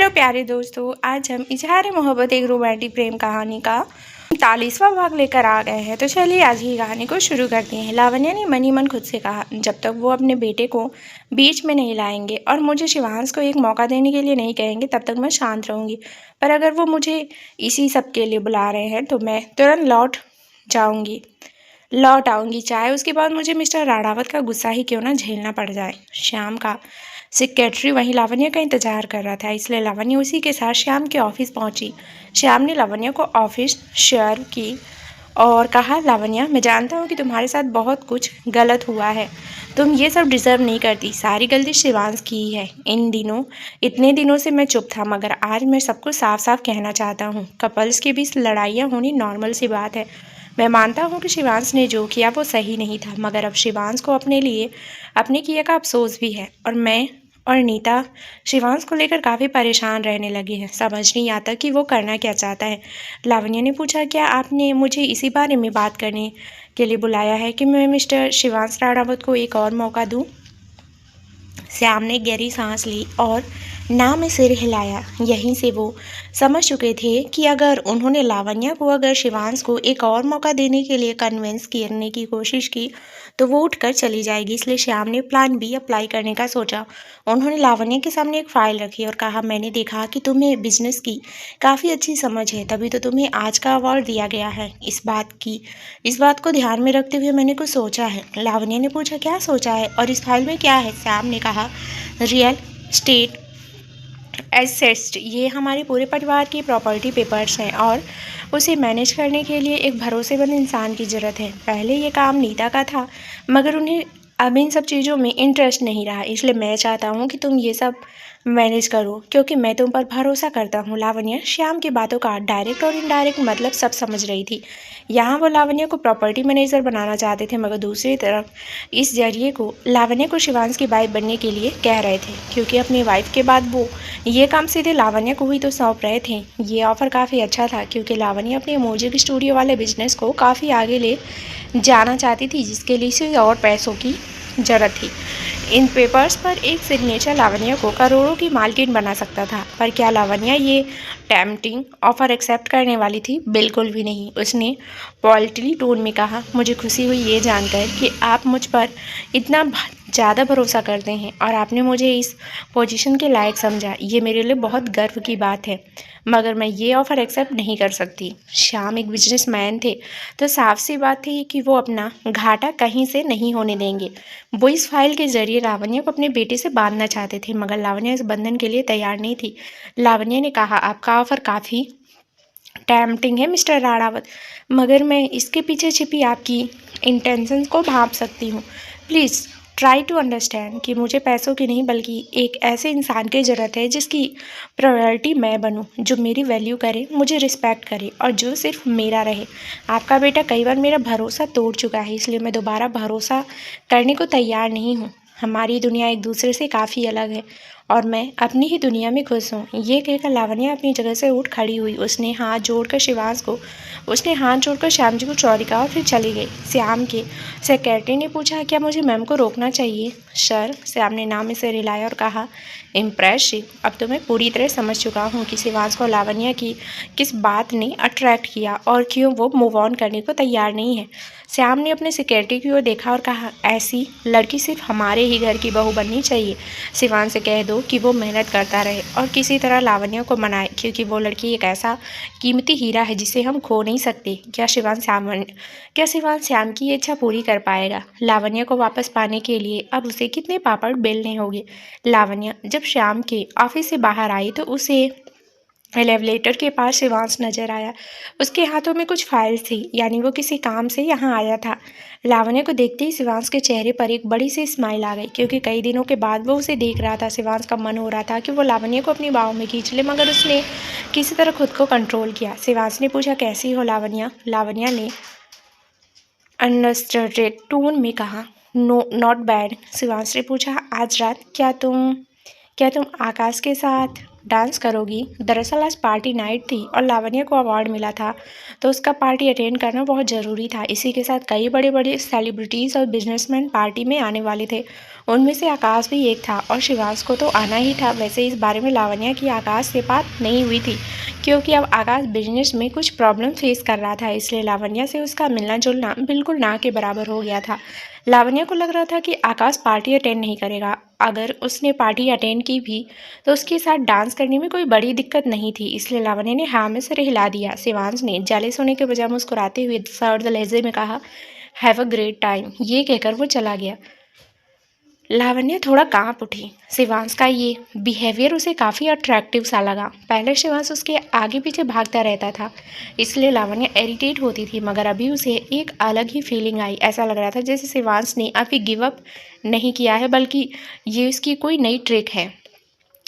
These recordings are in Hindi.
हेलो प्यारे दोस्तों, आज हम इजहार मोहब्बत एक रोमांटिक प्रेम कहानी का 45वां भाग लेकर आ गए हैं। तो चलिए आज की कहानी को शुरू करते हैं। लावण्या ने मनी मन खुद से कहा, जब तक वो अपने बेटे को बीच में नहीं लाएंगे और मुझे शिवांश को एक मौका देने के लिए नहीं कहेंगे तब तक मैं शांत रहूंगी। पर अगर वो मुझे इसी सब के लिए बुला रहे हैं तो मैं तुरंत लौट आऊंगी, चाहे उसके बाद मुझे मिस्टर राणावत का गुस्सा ही क्यों ना झेलना पड़ जाए। श्याम का सेक्रेटरी वहीं लावण्या का इंतजार कर रहा था, इसलिए लावण्या उसी के साथ श्याम के ऑफिस पहुंची। श्याम ने लावण्या को ऑफिस शेयर की और कहा, लावण्या, मैं जानता हूं कि तुम्हारे साथ बहुत कुछ गलत हुआ है। तुम ये सब डिज़र्व नहीं करती। सारी गलती शिवांश की ही है। इतने दिनों से मैं चुप था, मगर आज मैं सबको साफ साफ कहना चाहता हूँ। कपल्स के बीच लड़ाइयाँ होनी नॉर्मल सी बात है। मैं मानता हूँ कि शिवांश ने जो किया वो सही नहीं था, मगर अब शिवांश को अपने किए का अफसोस भी है। और मैं और नीता शिवांश को लेकर काफ़ी परेशान रहने लगे हैं। समझ नहीं आता कि वो करना क्या चाहता है। लावण्या ने पूछा, क्या आपने मुझे इसी बारे में बात करने के लिए बुलाया है कि मैं मिस्टर शिवांश राणावत को एक और मौका दूं? श्याम ने गहरी सांस ली और ना में सिर हिलाया। यहीं से वो समझ चुके थे कि अगर उन्होंने लावण्या को अगर शिवांश को एक और मौका देने के लिए कन्विंस करने की कोशिश की तो वो उठकर चली जाएगी। इसलिए श्याम ने प्लान बी अप्लाई करने का सोचा। उन्होंने लावण्या के सामने एक फाइल रखी और कहा, मैंने देखा कि तुम्हें बिजनेस की काफ़ी अच्छी समझ है, तभी तो तुम्हें आज का अवार्ड दिया गया है। इस बात को ध्यान में रखते हुए मैंने कुछ सोचा है। लावण्या ने पूछा, क्या सोचा है और इस फाइल में क्या है? श्याम ने कहा, रियल स्टेट एसेट्स, ये हमारे पूरे परिवार की प्रॉपर्टी पेपर्स हैं और उसे मैनेज करने के लिए एक भरोसेमंद इंसान की ज़रूरत है। पहले ये काम नीता का था, मगर उन्हें अब इन सब चीज़ों में इंटरेस्ट नहीं रहा, इसलिए मैं चाहता हूँ कि तुम ये सब मैनेज करो, क्योंकि मैं तुम पर भरोसा करता हूँ। लावण्या श्याम की बातों का डायरेक्ट और इनडायरेक्ट मतलब सब समझ रही थी। यहाँ वो लावण्या को प्रॉपर्टी मैनेजर बनाना चाहते थे, मगर दूसरी तरफ इस जरिए को लावण्या को शिवांश की वाइफ बनने के लिए कह रहे थे, क्योंकि अपनी वाइफ के बाद वो ये काम सीधे लावण्या को ही तो सौंप रहे थे। ये ऑफ़र काफ़ी अच्छा था, क्योंकि लावण्या अपने म्यूजिक स्टूडियो वाले बिजनेस को काफ़ी आगे ले जाना चाहती थी, जिसके लिए इसे और पैसों की ज़रूरत थी। इन पेपर्स पर एक सिग्नेचर लावण्या को करोड़ों की मालकिन बना सकता था। पर क्या लावण्या ये टेम्पटिंग ऑफर एक्सेप्ट करने वाली थी? बिल्कुल भी नहीं। उसने पॉलिटली टोन में कहा, मुझे खुशी हुई ये जानकर कि आप मुझ पर इतना ज़्यादा भरोसा करते हैं और आपने मुझे इस पोजीशन के लायक समझा। ये मेरे लिए बहुत गर्व की बात है, मगर मैं ये ऑफ़र एक्सेप्ट नहीं कर सकती। श्याम एक बिजनेसमैन थे, तो साफ सी बात थी कि वो अपना घाटा कहीं से नहीं होने देंगे। वो इस फाइल के जरिए लावण्या को अपने बेटे से बांधना चाहते थे, मगर लावण्या इस बंधन के लिए तैयार नहीं थी। लावण्या ने कहा, आपका ऑफ़र काफ़ी टेम्पटिंग है मिस्टर राणावत, मगर मैं इसके पीछे छिपी आपकी इंटेंशंस को भांप सकती हूँ। प्लीज़ ट्राई टू अंडरस्टैंड कि मुझे पैसों की नहीं बल्कि एक ऐसे इंसान की ज़रूरत है जिसकी प्रायोरिटी मैं बनूं, जो मेरी वैल्यू करे, मुझे रिस्पेक्ट करे और जो सिर्फ मेरा रहे। आपका बेटा कई बार मेरा भरोसा तोड़ चुका है, इसलिए मैं दोबारा भरोसा करने को तैयार नहीं हूँ। हमारी दुनिया एक दूसरे से काफ़ी अलग है और मैं अपनी ही दुनिया में खुश हूँ। ये कहकर लावण्या अपनी जगह से उठ खड़ी हुई। उसने हाथ जोड़कर श्याम जी को सॉरी कहा और फिर चली गई। श्याम के सेक्रेटरी ने पूछा, क्या मुझे मैम को रोकना चाहिए? सर, श्याम ने नाम में से रिलाया और कहा, इम्प्रेसिव। अब तो मैं पूरी तरह समझ चुका हूँ कि शिवांश को लावण्या की किस बात ने अट्रैक्ट किया और क्यों वो मूव ऑन करने को तैयार नहीं है। श्याम ने अपने सेक्रेटरी की ओर देखा और कहा, ऐसी लड़की सिर्फ हमारे ही घर की बहू बननी चाहिए। शिवांश से कह दो कि वो मेहनत करता रहे और किसी तरह लावण्या को मनाए, क्योंकि वो लड़की एक ऐसा कीमती हीरा है जिसे हम खो नहीं सकते। क्या शिवांश श्याम की इच्छा पूरी कर पाएगा? लावण्या को वापस पाने के लिए अब उसे कितने पापड़ बेलने होंगे? लावण्या जब श्याम के ऑफिस से बाहर आई तो उसे एलिवेटर के पास शिवांश नजर आया। उसके हाथों में कुछ फाइल्स थी, यानी वो किसी काम से यहाँ आया था। लावण्या को देखते ही शिवांश के चेहरे पर एक बड़ी सी स्माइल आ गई, क्योंकि कई दिनों के बाद वो उसे देख रहा था। शिवांश का मन हो रहा था कि वो लावण्या को अपनी बाहों में खींच ले, मगर उसने किसी तरह खुद को कंट्रोल किया। शिवांश ने पूछा, कैसी हो लावण्या? लावण्या ने अनस्टर्टेड टोन में कहा, नो नॉट बैड। शिवांश ने पूछा, आज रात क्या तुम आकाश के साथ डांस करोगी? दरअसल आज पार्टी नाइट थी और लावण्य को अवार्ड मिला था, तो उसका पार्टी अटेंड करना बहुत ज़रूरी था। इसी के साथ कई बड़े बड़े सेलिब्रिटीज़ और बिजनेसमैन पार्टी में आने वाले थे। उनमें से आकाश भी एक था और शिवांश को तो आना ही था। वैसे इस बारे में लावण्य की आकाश से बात नहीं हुई थी, क्योंकि अब आकाश बिजनेस में कुछ प्रॉब्लम फेस कर रहा था, इसलिए लावण्य से उसका मिलना जुलना बिल्कुल ना के बराबर हो गया था। लावण्य को लग रहा था कि आकाश पार्टी अटेंड नहीं करेगा। अगर उसने पार्टी अटेंड की भी तो उसके साथ डांस करने में कोई बड़ी दिक्कत नहीं थी, इसलिए लावण्य ने हाँ में सिर हिला दिया। शिवांश ने जेलस होने के बजाय मुस्कुराते हुए सर्द लहजे में कहा, हैव अ ग्रेट टाइम। ये कहकर वो चला गया। लावण्य थोड़ा कांप उठी। शिवांश का ये बिहेवियर उसे काफ़ी अट्रैक्टिव सा लगा। पहले शिवांश उसके आगे पीछे भागता रहता था, इसलिए लावण्य इरिटेट होती थी, मगर अभी उसे एक अलग ही फीलिंग आई। ऐसा लग रहा था जैसे शिवांश ने अभी गिव अप नहीं किया है, बल्कि ये उसकी कोई नई ट्रिक है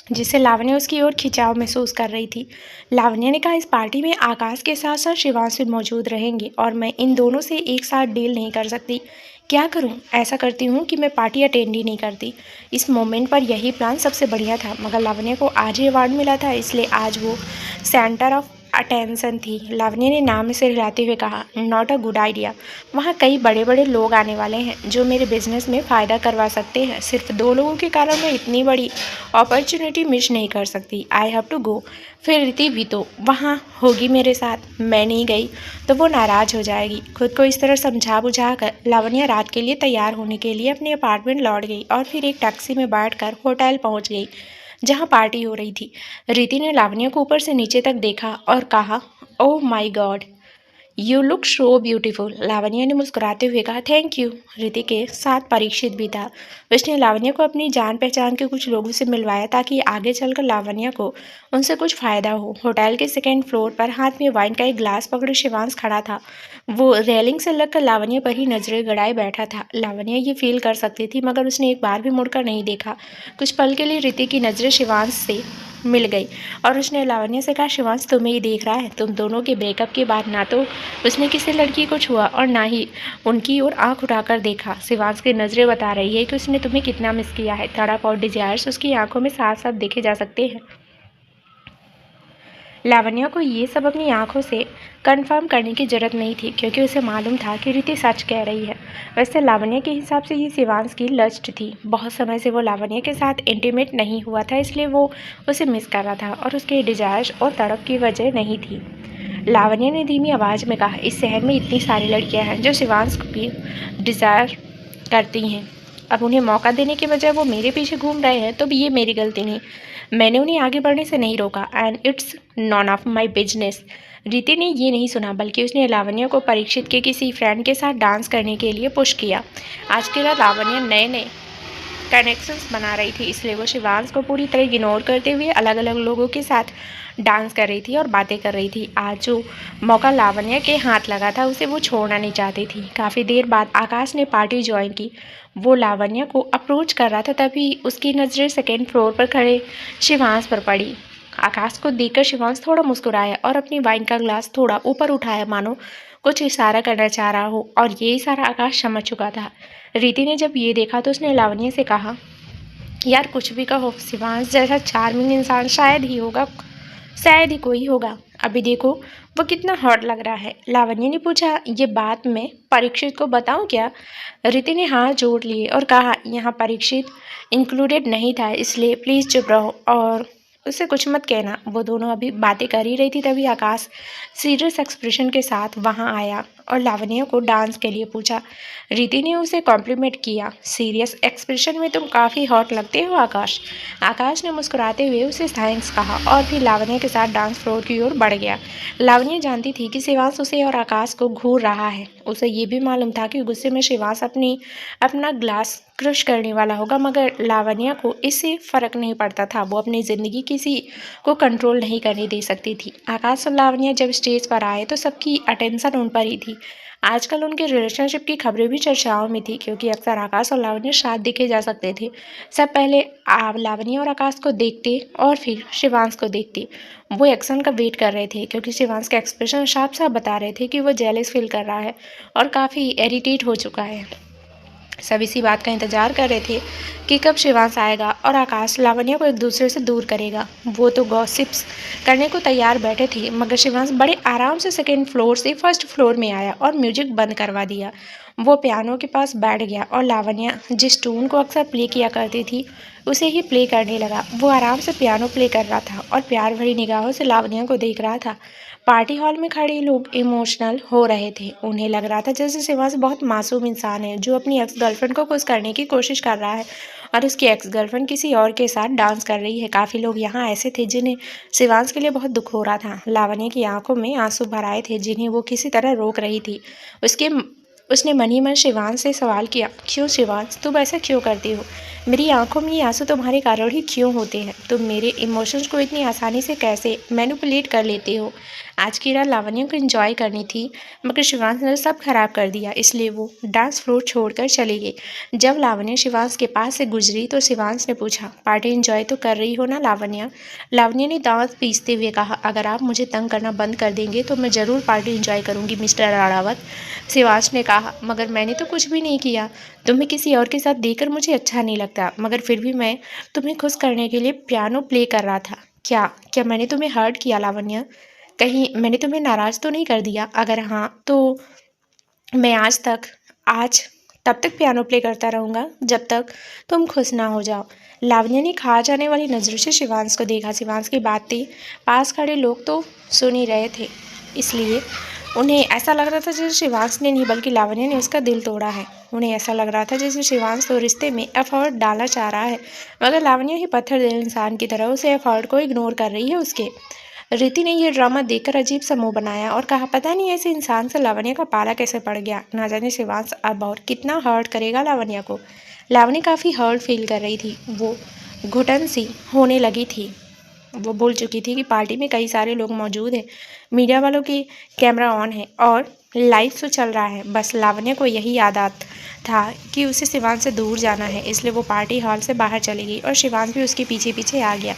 जिससे लावण्य उसकी ओर खिंचाव महसूस कर रही थी। लावण्य ने कहा, इस पार्टी में आकाश के साथ साथ शिवांश भी मौजूद रहेंगे और मैं इन दोनों से एक साथ डील नहीं कर सकती। क्या करूं? ऐसा करती हूं कि मैं पार्टी अटेंड ही नहीं करती। इस मोमेंट पर यही प्लान सबसे बढ़िया था, मगर लावण्य को आज ही अवार्ड मिला था, इसलिए आज वो सेंटर ऑफ अटेंशन थी। लावण्य ने नाम से हिलाते हुए कहा, नॉट अ गुड आइडिया। वहाँ कई बड़े बड़े लोग आने वाले हैं जो मेरे बिजनेस में फ़ायदा करवा सकते हैं। सिर्फ 2 लोगों के कारण मैं इतनी बड़ी अपॉर्चुनिटी मिस नहीं कर सकती। I have to go. फिर रीति भी तो वहाँ होगी मेरे साथ। मैं नहीं गई तो वो नाराज़ हो जाएगी। खुद को इस तरह समझा बुझा कर लावण्य रात के लिए तैयार होने के लिए अपने अपार्टमेंट लौट गई और फिर एक टैक्सी में बैठकर होटल पहुँच गई जहाँ पार्टी हो रही थी। रीति ने लावण्य को ऊपर से नीचे तक देखा और कहा, oh my God, you look so beautiful. Lavanya ने मुस्कुराते हुए कहा, थैंक यू। रीति के साथ परीक्षित भी था। उसने लावण्य को अपनी जान पहचान के कुछ लोगों से मिलवाया ताकि आगे चलकर लावण्य को उनसे कुछ फ़ायदा हो। होटल के सेकेंड फ्लोर पर हाथ में वाइन का एक ग्लास पकड़े शिवांश खड़ा था। वो रेलिंग से लगकर लावण्य पर ही नजरें गड़ाए बैठा था। लावण्य ये फील कर सकती थी, मगर उसने एक बार भी मुड़कर नहीं देखा। कुछ पल के लिए रीति की नज़रें शिवांश से मिल गई और उसने लावण्य से कहा, शिवांश तुम्हें ही देख रहा है। तुम दोनों के ब्रेकअप के बाद ना तो उसने किसी लड़की को छुआ और ना ही उनकी ओर आंख उठाकर देखा। शिवांश की नज़रें बता रही है कि उसने तुम्हें कितना मिस किया है। तड़प और डिजायर्स उसकी आंखों में साफ साफ देखे जा सकते हैं। लावण्य को ये सब अपनी आंखों से कंफर्म करने की जरूरत नहीं थी, क्योंकि उसे मालूम था कि रीति सच कह रही है। वैसे लावण्य के हिसाब से ये शिवांश की लस्ट थी। बहुत समय से वो लावण्य के साथ इंटीमेट नहीं हुआ था, इसलिए वो उसे मिस कर रहा था और उसके डिजायर्स और तड़प की वजह नहीं थी। लावण्य ने धीमी आवाज़ में कहा, इस शहर में इतनी सारी लड़कियां हैं जो शिवांश की डिज़ायर करती हैं। अब उन्हें मौका देने के बजाय वो मेरे पीछे घूम रहे हैं, तो ये मेरी गलती नहीं। मैंने उन्हें आगे बढ़ने से नहीं रोका and it's none of my business. रीति ने ये नहीं सुना, बल्कि उसने लावण्य को परीक्षित के किसी फ्रेंड के साथ डांस करने के लिए पुश किया। आज के रात लावण्य नए नए कनेक्शंस बना रही थी, इसलिए वो शिवांश को पूरी तरह इग्नोर करते हुए अलग अलग लोगों के साथ डांस कर रही थी और बातें कर रही थी। आज जो मौका लावण्य के हाथ लगा था उसे वो छोड़ना नहीं चाहती थी। काफ़ी देर बाद आकाश ने पार्टी ज्वाइन की। वो लावण्य को अप्रोच कर रहा था, तभी उसकी नज़रें सेकेंड फ्लोर पर खड़े शिवांश पर पड़ी। आकाश को देखकर शिवांश थोड़ा मुस्कुराया और अपनी वाइन का ग्लास थोड़ा ऊपर उठाया, मानो कुछ इशारा करना चाह रहा हो, और ये इशारा आकाश समझ चुका था। रीति ने जब ये देखा तो उसने लावण्य से कहा, यार कुछ भी कहो, शिवांश जैसा चार्मिंग इंसान शायद ही कोई होगा। अभी देखो वो कितना हॉट लग रहा है। लावण्य ने पूछा, ये बात मैं परीक्षित को बताऊं क्या? रीति ने हाथ जोड़ लिए और कहा, यहाँ परीक्षित इंक्लूडेड नहीं था, इसलिए प्लीज़ चुप रहो और उससे कुछ मत कहना। वो दोनों अभी बातें कर ही रही थी, तभी आकाश सीरियस एक्सप्रेशन के साथ वहाँ आया और लावण्य को डांस के लिए पूछा। रीति ने उसे कॉम्प्लीमेंट किया, सीरियस एक्सप्रेशन में तुम काफ़ी हॉट लगते हो आकाश। आकाश ने मुस्कुराते हुए उसे थैंक्स कहा और फिर लावण्य के साथ डांस फ्लोर की ओर बढ़ गया। लावण्य जानती थी कि शिवांश उसे और आकाश को घूर रहा है। उसे ये भी मालूम था कि गुस्से में शिवांश अपना ग्लास क्रश करने वाला होगा, मगर लावण्य को इससे फ़र्क नहीं पड़ता था। वो अपनी ज़िंदगी किसी को कंट्रोल नहीं करने दे सकती थी। आकाश और लावण्य जब स्टेज पर आए तो सबकी अटेंशन उन पर ही थी। आजकल उनके रिलेशनशिप की खबरें भी चर्चाओं में थी, क्योंकि अक्सर आकाश और लावण्य साथ दिखे जा सकते थे। सब पहले आप लावण्य और आकाश को देखते और फिर शिवांश को देखते। वो एक्शन का वेट कर रहे थे, क्योंकि शिवांश के एक्सप्रेशन साफ साफ बता रहे थे कि वो जेलस फील कर रहा है और काफ़ी इरिटेट हो चुका है। सब इसी बात का इंतजार कर रहे थे कि कब शिवांश आएगा और आकाश लावण्य को एक दूसरे से दूर करेगा। वो तो गॉसिप्स करने को तैयार बैठे थे, मगर शिवांश बड़े आराम से सेकेंड फ्लोर से फर्स्ट फ्लोर में आया और म्यूजिक बंद करवा दिया। वो पियानो के पास बैठ गया और लावण्य जिस ट्यून को अक्सर प्ले किया करती थी उसे ही प्ले करने लगा। वो आराम से पियानो प्ले कर रहा था और प्यार भरी निगाहों से लावण्य को देख रहा था। पार्टी हॉल में खड़े लोग इमोशनल हो रहे थे। उन्हें लग रहा था जैसे शिवांश बहुत मासूम इंसान है जो अपनी एक्स गर्लफ्रेंड को खुश करने की कोशिश कर रहा है और उसकी एक्स गर्लफ्रेंड किसी और के साथ डांस कर रही है। काफ़ी लोग यहाँ ऐसे थे जिन्हें शिवांश के लिए बहुत दुख हो रहा था। लावण्य की आंखों में आंसू भर आए थे जिन्हें वो किसी तरह रोक रही थी। उसने मन ही मन शिवांश से सवाल किया, क्यों शिवांश, तुम ऐसा क्यों करती हो? मेरी आंखों में ये आंसू तुम्हारे कारण ही क्यों होते हैं? तुम मेरे इमोशंस को इतनी आसानी से कैसे मैनिपुलेट कर लेते हो? आज की रात लावण्य को एंजॉय करनी थी, मगर शिवांश ने सब खराब कर दिया, इसलिए वो डांस फ्लोर छोड़कर चली गई। जब लावण्य शिवांश के पास से गुजरी तो शिवांश ने पूछा, पार्टी एंजॉय तो कर रही हो ना लावण्य? लावण्य ने दांत पीसते हुए कहा, अगर आप मुझे तंग करना बंद कर देंगे तो मैं ज़रूर पार्टी एंजॉय करूंगी मिस्टर राणावत। शिवांश ने कहा, मगर मैंने तो कुछ भी नहीं किया। तुम्हें किसी और के साथ देखकर मुझे अच्छा नहीं लगता, मगर फिर भी मैं तुम्हें खुश करने के लिए पियानो प्ले कर रहा था। क्या क्या मैंने तुम्हें हर्ट किया लावण्य? कहीं मैंने तुम्हें नाराज़ तो नहीं कर दिया? अगर हाँ तो मैं आज तब तक पियानो प्ले करता रहूँगा जब तक तुम खुश ना हो जाओ। लावण्य ने खा जाने वाली नज़रों से शिवांश को देखा। शिवांश की बातें पास खड़े लोग तो सुन ही रहे थे, इसलिए उन्हें ऐसा लग रहा था जैसे शिवांश ने नहीं बल्कि लावण्य ने उसका दिल तोड़ा है। उन्हें ऐसा लग रहा था जैसे शिवांश तो रिश्ते में एफर्ट डालना चाह रहा है, मगर लावण्य ही पत्थर दिल इंसान की तरह उसे एफर्ट को इग्नोर कर रही है। उसके रीति ने यह ड्रामा देखकर अजीब सा मुंह बनाया और कहा, पता नहीं ऐसे इंसान से लावण्य का पाला कैसे पड़ गया। ना जाने शिवांश अब और कितना हर्ट करेगा लावण्य को। लावण्य काफ़ी हर्ट फील कर रही थी। वो घुटन सी होने लगी थी। वो भूल चुकी थी कि पार्टी में कई सारे लोग मौजूद हैं, मीडिया वालों की कैमरा ऑन है और लाइव शो चल रहा है। बस लावण्य को यही याद था कि उसे शिवांश से दूर जाना है, इसलिए वो पार्टी हॉल से बाहर चली गई और शिवांश भी उसके पीछे पीछे आ गया।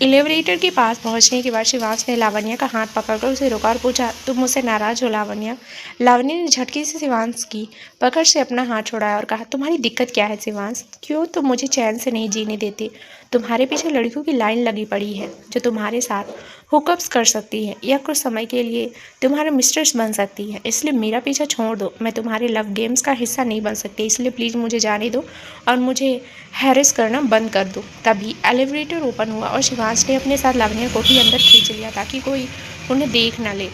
एलिवेटर के पास पहुंचने के बाद शिवांश ने लावण्य का हाथ पकड़कर उसे रोका और पूछा, तुम मुझसे नाराज हो लावण्य? लावण्य ने झटके से शिवांश की पकड़ से अपना हाथ छुड़ाया और कहा, तुम्हारी दिक्कत क्या है शिवांश? क्यों तुम मुझे चैन से नहीं जीने देते? तुम्हारे पीछे लड़कियों की लाइन लगी पड़ी है जो तुम्हारे साथ हुकअप्स कर सकती है या कुछ समय के लिए तुम्हारे मिस्ट्रेस बन सकती है, इसलिए मेरा पीछा छोड़ दो। मैं तुम्हारे लव गेम्स का हिस्सा नहीं बन सकती, इसलिए प्लीज़ मुझे जाने दो और मुझे हैरेस करना बंद कर दो। तभी एलिवेटर ओपन हुआ और शिवांश ने अपने साथ लावण्य को भी अंदर खींच लिया ताकि कोई उन्हें देख न ले।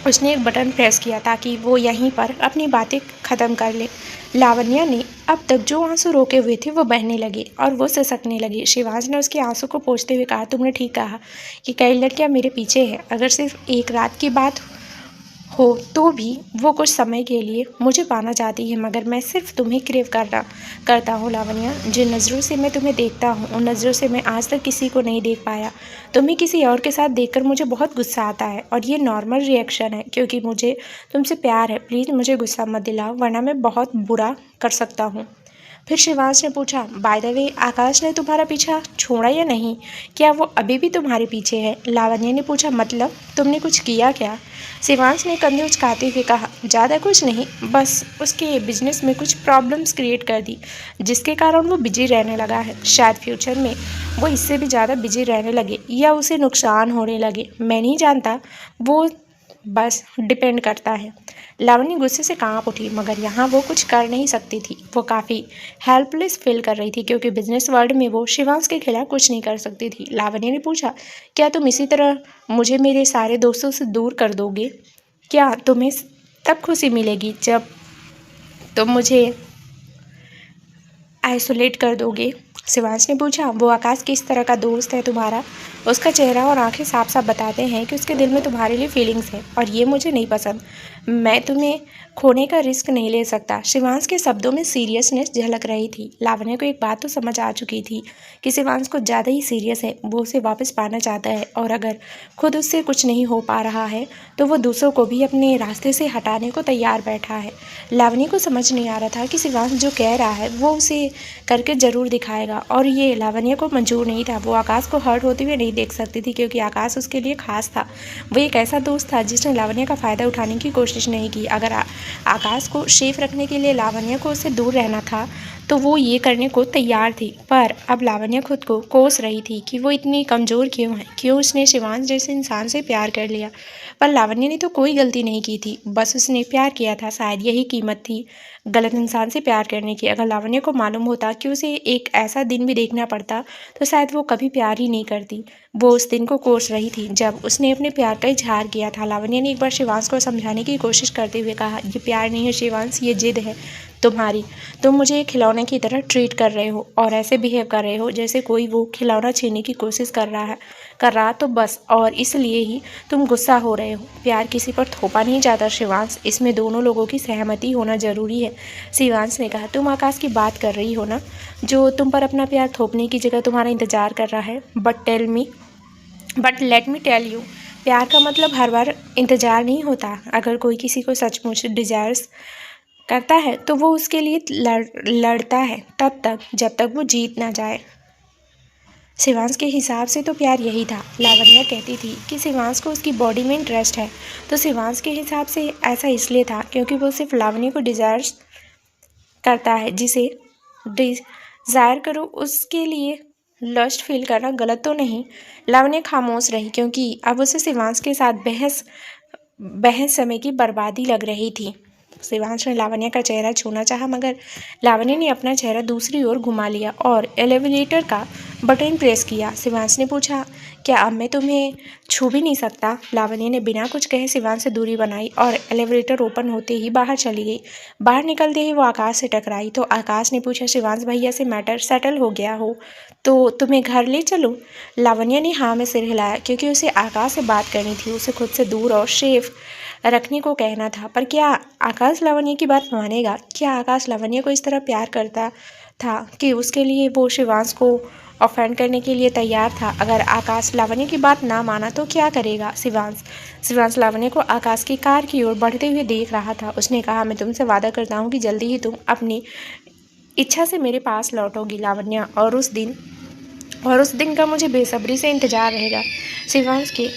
उसने एक बटन प्रेस किया ताकि वो यहीं पर अपनी बातें ख़त्म कर ले। लावण्य ने अब तक जो आंसू रोके हुए थे वो बहने लगे और वो सिसकने लगी। शिवांश ने उसके आंसू को पोंछते हुए कहा, तुमने ठीक कहा कि कई लड़कियां मेरे पीछे हैं। अगर सिर्फ एक रात की बात हो तो भी वो कुछ समय के लिए मुझे पाना चाहती है, मगर मैं सिर्फ तुम्हें क्रेव करता हूँ लावण्य। जिन नज़रों से मैं तुम्हें देखता हूँ उन नज़रों से मैं आज तक किसी को नहीं देख पाया। तुम्हें किसी और के साथ देखकर मुझे बहुत गुस्सा आता है और ये नॉर्मल रिएक्शन है क्योंकि मुझे तुमसे प्यार है। प्लीज़ मुझे गुस्सा मत दिलाओ वरना मैं बहुत बुरा कर सकता हूँ। फिर शिवांश ने पूछा, बाय द वे आकाश ने तुम्हारा पीछा छोड़ा या नहीं? क्या वो अभी भी तुम्हारे पीछे है? लावण्य ने पूछा, मतलब तुमने कुछ किया क्या? शिवांश ने कंधे उचकाते हुए कहा, ज़्यादा कुछ नहीं, बस उसके बिजनेस में कुछ प्रॉब्लम्स क्रिएट कर दी जिसके कारण वो बिजी रहने लगा है। शायद फ्यूचर में वो इससे भी ज़्यादा बिजी रहने लगे या उसे नुकसान होने लगे, मैं नहीं जानता, वो बस डिपेंड करता है। लावण्य गुस्से से कांप उठी, मगर यहाँ वो कुछ कर नहीं सकती थी। वो काफ़ी हेल्पलेस फील कर रही थी क्योंकि बिजनेस वर्ल्ड में वो शिवांश के खिलाफ कुछ नहीं कर सकती थी। लावण्य ने पूछा, क्या तुम इसी तरह मुझे मेरे सारे दोस्तों से दूर कर दोगे? क्या तुम्हें तब खुशी मिलेगी जब तुम मुझे आइसोलेट कर दोगे? शिवांश ने पूछा, वो आकाश किस तरह का दोस्त है तुम्हारा? उसका चेहरा और आंखें साफ साफ बताते हैं कि उसके दिल में तुम्हारे लिए फीलिंग्स है और ये मुझे नहीं पसंद। मैं तुम्हें खोने का रिस्क नहीं ले सकता। शिवांश के शब्दों में सीरियसनेस झलक रही थी। लावण्य को एक बात तो समझ आ चुकी थी कि शिवांश कुछ ज़्यादा ही सीरियस है। वो उसे वापस पाना चाहता है और अगर खुद उससे कुछ नहीं हो पा रहा है तो वो दूसरों को भी अपने रास्ते से हटाने को तैयार बैठा है। लावण्य को समझ नहीं आ रहा था कि शिवांश जो कह रहा है वो उसे करके ज़रूर दिखाएगा जाएगा, और ये लावण्य को मंजूर नहीं था। वो आकाश को हर्ट होते हुए नहीं देख सकती थी, क्योंकि आकाश उसके लिए खास था। वो एक ऐसा दोस्त था जिसने लावण्य का फ़ायदा उठाने की कोशिश नहीं की। अगर आकाश को सेफ रखने के लिए लावण्य को उससे दूर रहना था तो वो ये करने को तैयार थी। पर अब लावण्य खुद को कोस रही थी कि वो इतनी कमज़ोर क्यों है, क्यों उसने शिवांश जैसे इंसान से प्यार कर लिया। पर लावण्य ने तो कोई गलती नहीं की थी, बस उसने प्यार किया था। शायद यही कीमत थी गलत इंसान से प्यार करने की। अगर लावण्य को मालूम होता कि उसे एक ऐसा दिन भी देखना पड़ता तो शायद वो कभी प्यार ही नहीं करती। वो उस दिन को कोस रही थी जब उसने अपने प्यार का इजहार किया था। लावण्य ने एक बार शिवांश को समझाने की कोशिश करते हुए कहा, ये प्यार नहीं है शिवांश, ये जिद है तुम्हारी। तुम मुझे एक खिलौने की तरह ट्रीट कर रहे हो और ऐसे बिहेव कर रहे हो जैसे कोई वो खिलौना छीनने की कोशिश कर रहा तो बस, और इसलिए ही तुम गुस्सा हो रहे हो। प्यार किसी पर थोपा नहीं जाता शिवांश, इसमें दोनों लोगों की सहमति होना जरूरी है। शिवांश ने कहा, तुम आकाश की बात कर रही हो ना, जो तुम पर अपना प्यार थोपने की जगह तुम्हारा इंतजार कर रहा है। But let me tell you, प्यार का मतलब हर बार इंतजार नहीं होता। अगर कोई किसी को सचमुच डिजायर्स करता है तो वो उसके लिए लड़ता है तब तक जब तक वो जीत ना जाए। शिवांश के हिसाब से तो प्यार यही था। लावण्य कहती थी कि शिवांश को उसकी बॉडी में इंटरेस्ट है, तो शिवांश के हिसाब से ऐसा इसलिए था क्योंकि वो सिर्फ लावण्य को डिजायर करता है। जिसे डिजायर करो उसके लिए लस्ट फील करना गलत तो नहीं। लावण्य खामोश रही क्योंकि अब उसे शिवांश के साथ बहस समय की बर्बादी लग रही थी। शिवांश ने लावण्य का चेहरा छूना चाहा, मगर लावण्य ने अपना चेहरा दूसरी ओर घुमा लिया और एलिवेटर का बटन प्रेस किया। शिवांश ने पूछा, क्या अब मैं तुम्हें छू भी नहीं सकता? लावण्य ने बिना कुछ कहे शिवांश से दूरी बनाई और एलिवेटर ओपन होते ही बाहर चली गई। बाहर निकलते ही वो आकाश से टकराई तो आकाश ने पूछा, शिवांश भैया से मैटर सेटल हो गया हो तो तुम्हें घर ले चलूं? लावण्य ने हाँ में सिर हिलाया, क्योंकि उसे आकाश से बात करनी थी। उसे खुद से दूर और सेफ रखने को कहना था। पर क्या आकाश लावण्य की बात मानेगा? क्या आकाश लावण्य को इस तरह प्यार करता था कि उसके लिए वो शिवांश को ऑफेंड करने के लिए तैयार था? अगर आकाश लावण्य की बात ना माना तो क्या करेगा शिवांश लावण्य को आकाश की कार की ओर बढ़ते हुए देख रहा था। उसने कहा, मैं तुमसे वादा करता हूँ कि जल्दी ही तुम अपनी इच्छा से मेरे पास लौटोगी लावण्य, और उस दिन का मुझे बेसब्री से इंतजार रहेगा। शिवांश के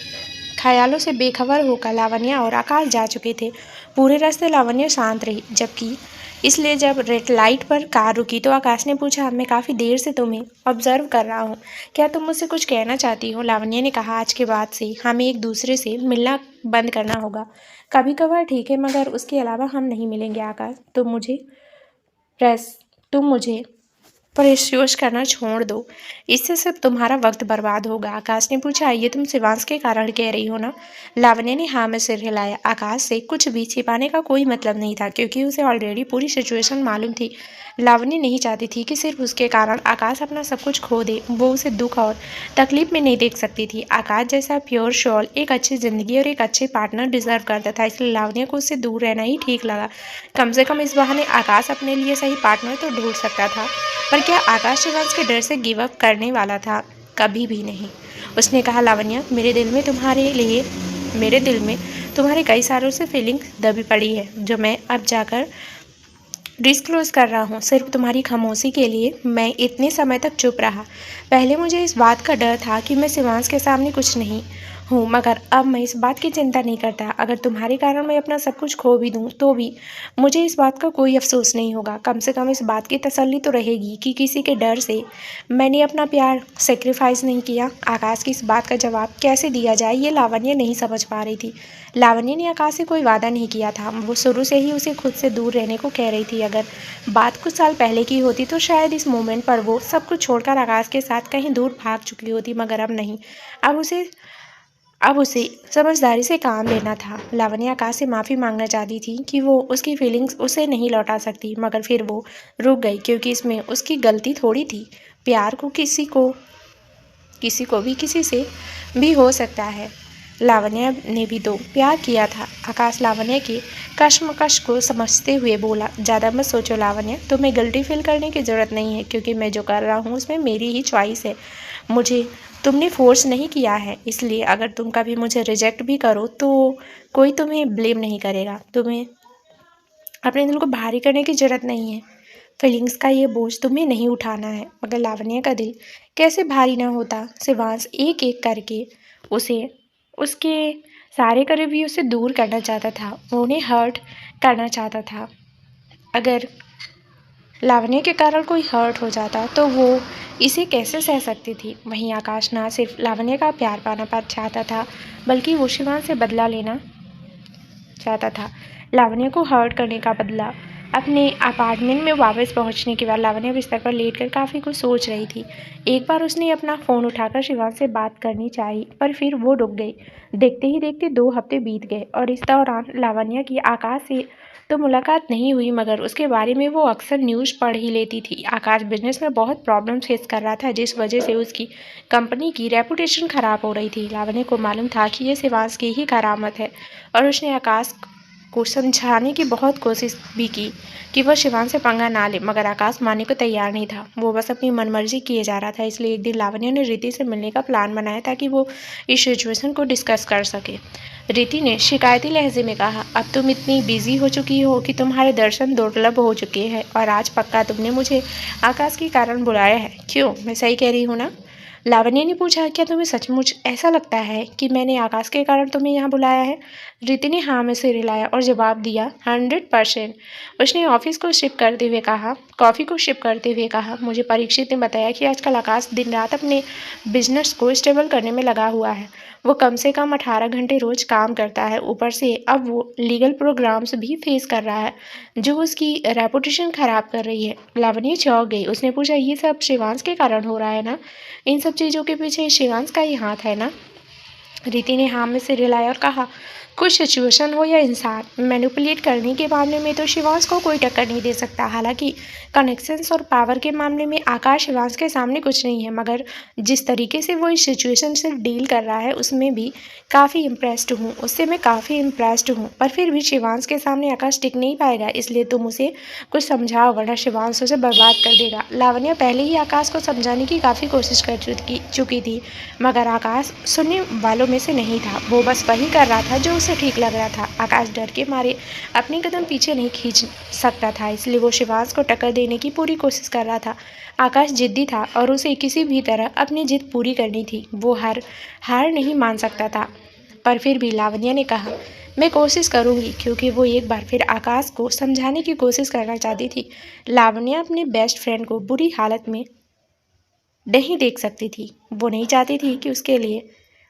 ख्यालों से बेखबर होकर लावण्य और आकाश जा चुके थे। पूरे रास्ते लावण्य शांत रही, इसलिए जब रेड लाइट पर कार रुकी तो आकाश ने पूछा, मैं काफ़ी देर से तुम्हें ऑब्जर्व कर रहा हूँ, क्या तुम मुझसे कुछ कहना चाहती हो? लावण्य ने कहा, आज के बाद से हमें एक दूसरे से मिलना बंद करना होगा। कभी कभार ठीक है, मगर उसके अलावा हम नहीं मिलेंगे। आकाश, तुम मुझे परेशान करना छोड़ दो, इससे सब तुम्हारा वक्त बर्बाद होगा। आकाश ने पूछा, ये तुम शिवांश के कारण कह रही हो ना? लावण्य ने हाँ में सिर हिलाया। आकाश से कुछ भी छिपाने का कोई मतलब नहीं था, क्योंकि उसे ऑलरेडी पूरी सिचुएशन मालूम थी। लावण्य नहीं चाहती थी कि सिर्फ उसके कारण आकाश अपना सब कुछ खो दे। वो उसे दुख और तकलीफ में नहीं देख सकती थी। आकाश जैसा प्योर सोल एक अच्छी ज़िंदगी और एक अच्छे पार्टनर डिजर्व करता था, इसलिए लावण्य को उससे दूर रहना ही ठीक लगा। कम से कम इस बहाने आकाश अपने लिए सही पार्टनर तो ढूंढ सकता था। पर क्या आकाश शिवांश के डर से गिव अप करने वाला था? कभी भी नहीं। उसने कहा, लावण्य, मेरे दिल में तुम्हारे कई सालों से फीलिंग दबी पड़ी है, जो मैं अब जाकर डिस्क्लोज कर रहा हूँ सिर्फ तुम्हारी खामोशी के लिए। मैं इतने समय तक चुप रहा। पहले मुझे इस बात का डर था कि मैं शिवांश के सामने कुछ नहीं हूँ, मगर अब मैं इस बात की चिंता नहीं करता। अगर तुम्हारे कारण मैं अपना सब कुछ खो भी दूँ तो भी मुझे इस बात का कोई अफसोस नहीं होगा। कम से कम इस बात की तसल्ली तो रहेगी कि किसी के डर से मैंने अपना प्यार सेक्रीफाइस नहीं किया। आकाश की इस बात का जवाब कैसे दिया जाए, ये लावण्य नहीं समझ पा रही थी। लावण्य ने आकाश से कोई वादा नहीं किया था। वो शुरू से ही उसे खुद से दूर रहने को कह रही थी। अगर बात कुछ साल पहले की होती तो शायद इस मोमेंट पर वो सब कुछ छोड़कर आकाश के साथ कहीं दूर भाग चुकी होती, मगर अब नहीं। अब उसे समझदारी से काम लेना था। लावण्य आकाश से माफ़ी मांगना चाहती थी कि वो उसकी फीलिंग्स उसे नहीं लौटा सकती, मगर फिर वो रुक गई, क्योंकि इसमें उसकी गलती थोड़ी थी। प्यार को किसी को भी किसी से भी हो सकता है। लावण्य ने भी तो प्यार किया था। आकाश लावण्य की कश्मकश को समझते हुए बोला, ज़्यादा मत सोचो लावण्य, तुम्हें गिल्टी फील करने की ज़रूरत नहीं है, क्योंकि मैं जो कर रहा हूँ उसमें मेरी ही चॉइस है। मुझे तुमने फोर्स नहीं किया है, इसलिए अगर तुम कभी मुझे रिजेक्ट भी करो तो कोई तुम्हें ब्लेम नहीं करेगा। तुम्हें अपने दिल को भारी करने की ज़रूरत नहीं है। फीलिंग्स का ये बोझ तुम्हें नहीं उठाना है। मगर लावण्य का दिल कैसे भारी ना होता। शिवांश एक एक करके उसे उसके सारे करीबी उसे दूर करना चाहता था, वो उन्हें हर्ट करना चाहता था। अगर लावण्य के कारण कोई हर्ट हो जाता तो वो इसे कैसे सह सकती थी। वहीं आकाश ना सिर्फ लावण्य का प्यार पाना पर चाहता था, बल्कि वो शिवांश से बदला लेना चाहता था। लावण्य को हर्ट करने का बदला। अपने अपार्टमेंट में वापस पहुंचने के बाद लावण्य बिस्तर पर लेटकर काफ़ी कुछ सोच रही थी। एक बार उसने अपना फ़ोन उठाकर शिवांश से बात करनी चाहिए, पर फिर वो रुक गई। देखते ही देखते 2 हफ्ते बीत गए और इस दौरान लावण्य की आकाश से तो मुलाकात नहीं हुई, मगर उसके बारे में वो अक्सर न्यूज़ पढ़ ही लेती थी। आकाश बिजनेस में बहुत प्रॉब्लम फेस कर रहा था, जिस वजह से उसकी कंपनी की रेपुटेशन खराब हो रही थी। लावण्य को मालूम था कि ये शिवांश की ही करामत है और उसने आकाश को समझाने की बहुत कोशिश भी की कि वह शिवांश से पंगा ना ले, मगर आकाश मानने को तैयार नहीं था। वो बस अपनी मनमर्जी किए जा रहा था। इसलिए एक दिन लावण्य ने रिति से मिलने का प्लान बनाया ताकि वो इस सिचुएशन को डिस्कस कर सके। रिति ने शिकायती लहजे में कहा, अब तुम इतनी बिजी हो चुकी हो कि तुम्हारे दर्शन दुर्लभ हो चुके हैं और आज पक्का तुमने मुझे आकाश के कारण बुलाया है। क्यों, मैं सही कह रही हूँ ना? लावण्य ने पूछा, क्या तुम्हें सचमुच ऐसा लगता है कि मैंने आकाश के कारण तुम्हें यहाँ बुलाया है? रिति ने हाँ में सिर हिलाया और जवाब दिया, 100%। उसने कॉफ़ी को शिप करते हुए कहा, मुझे परीक्षित ने बताया कि आजकल आकाश दिन रात अपने बिजनेस को स्टेबल करने में लगा हुआ है। वो कम से कम 18 घंटे रोज काम करता है। ऊपर से अब वो लीगल प्रोग्राम्स भी फेस कर रहा है, जो उसकी रेपुटेशन खराब कर रही है। लावण्य चौंक गई। उसने पूछा, ये सब शिवांश के कारण हो रहा है ना? इन सब चीज़ों के पीछे शिवांश का ही हाथ है ना? रिति ने हाँ में सिर हिलाया और कहा, कुछ सिचुएशन हो या इंसान, मैनिपुलेट करने के मामले में तो शिवांश को कोई टक्कर नहीं दे सकता। हालांकि कनेक्शंस और पावर के मामले में आकाश शिवांश के सामने कुछ नहीं है, मगर जिस तरीके से वो इस सिचुएशन से डील कर रहा है उसमें भी काफ़ी इम्प्रेस्ड हूँ। पर फिर भी शिवांश के सामने आकाश टिक नहीं पाएगा, इसलिए तुम उसे कुछ समझाओ, वरना शिवांश उसे बर्बाद कर देगा। लावण्य पहले ही आकाश को समझाने की काफ़ी कोशिश कर चुकी थी, मगर आकाश सुनने वालों में से नहीं था। वो बस वही कर रहा था जो उसे ठीक लग रहा था। आकाश डर के मारे अपने कदम पीछे नहीं खींच सकता था, इसलिए वो शिवांश को टक्कर देने की पूरी कोशिश कर रहा था। आकाश जिद्दी था और उसे किसी भी तरह अपनी जिद पूरी करनी थी। वो हार नहीं मान सकता था। पर फिर भी लावण्य ने कहा, मैं कोशिश करूंगी, क्योंकि वो एक बार फिर आकाश को समझाने की कोशिश करना चाहती थी। लावण्य अपने बेस्ट फ्रेंड को बुरी हालत में नहीं देख सकती थी। वो नहीं चाहती थी कि उसके लिए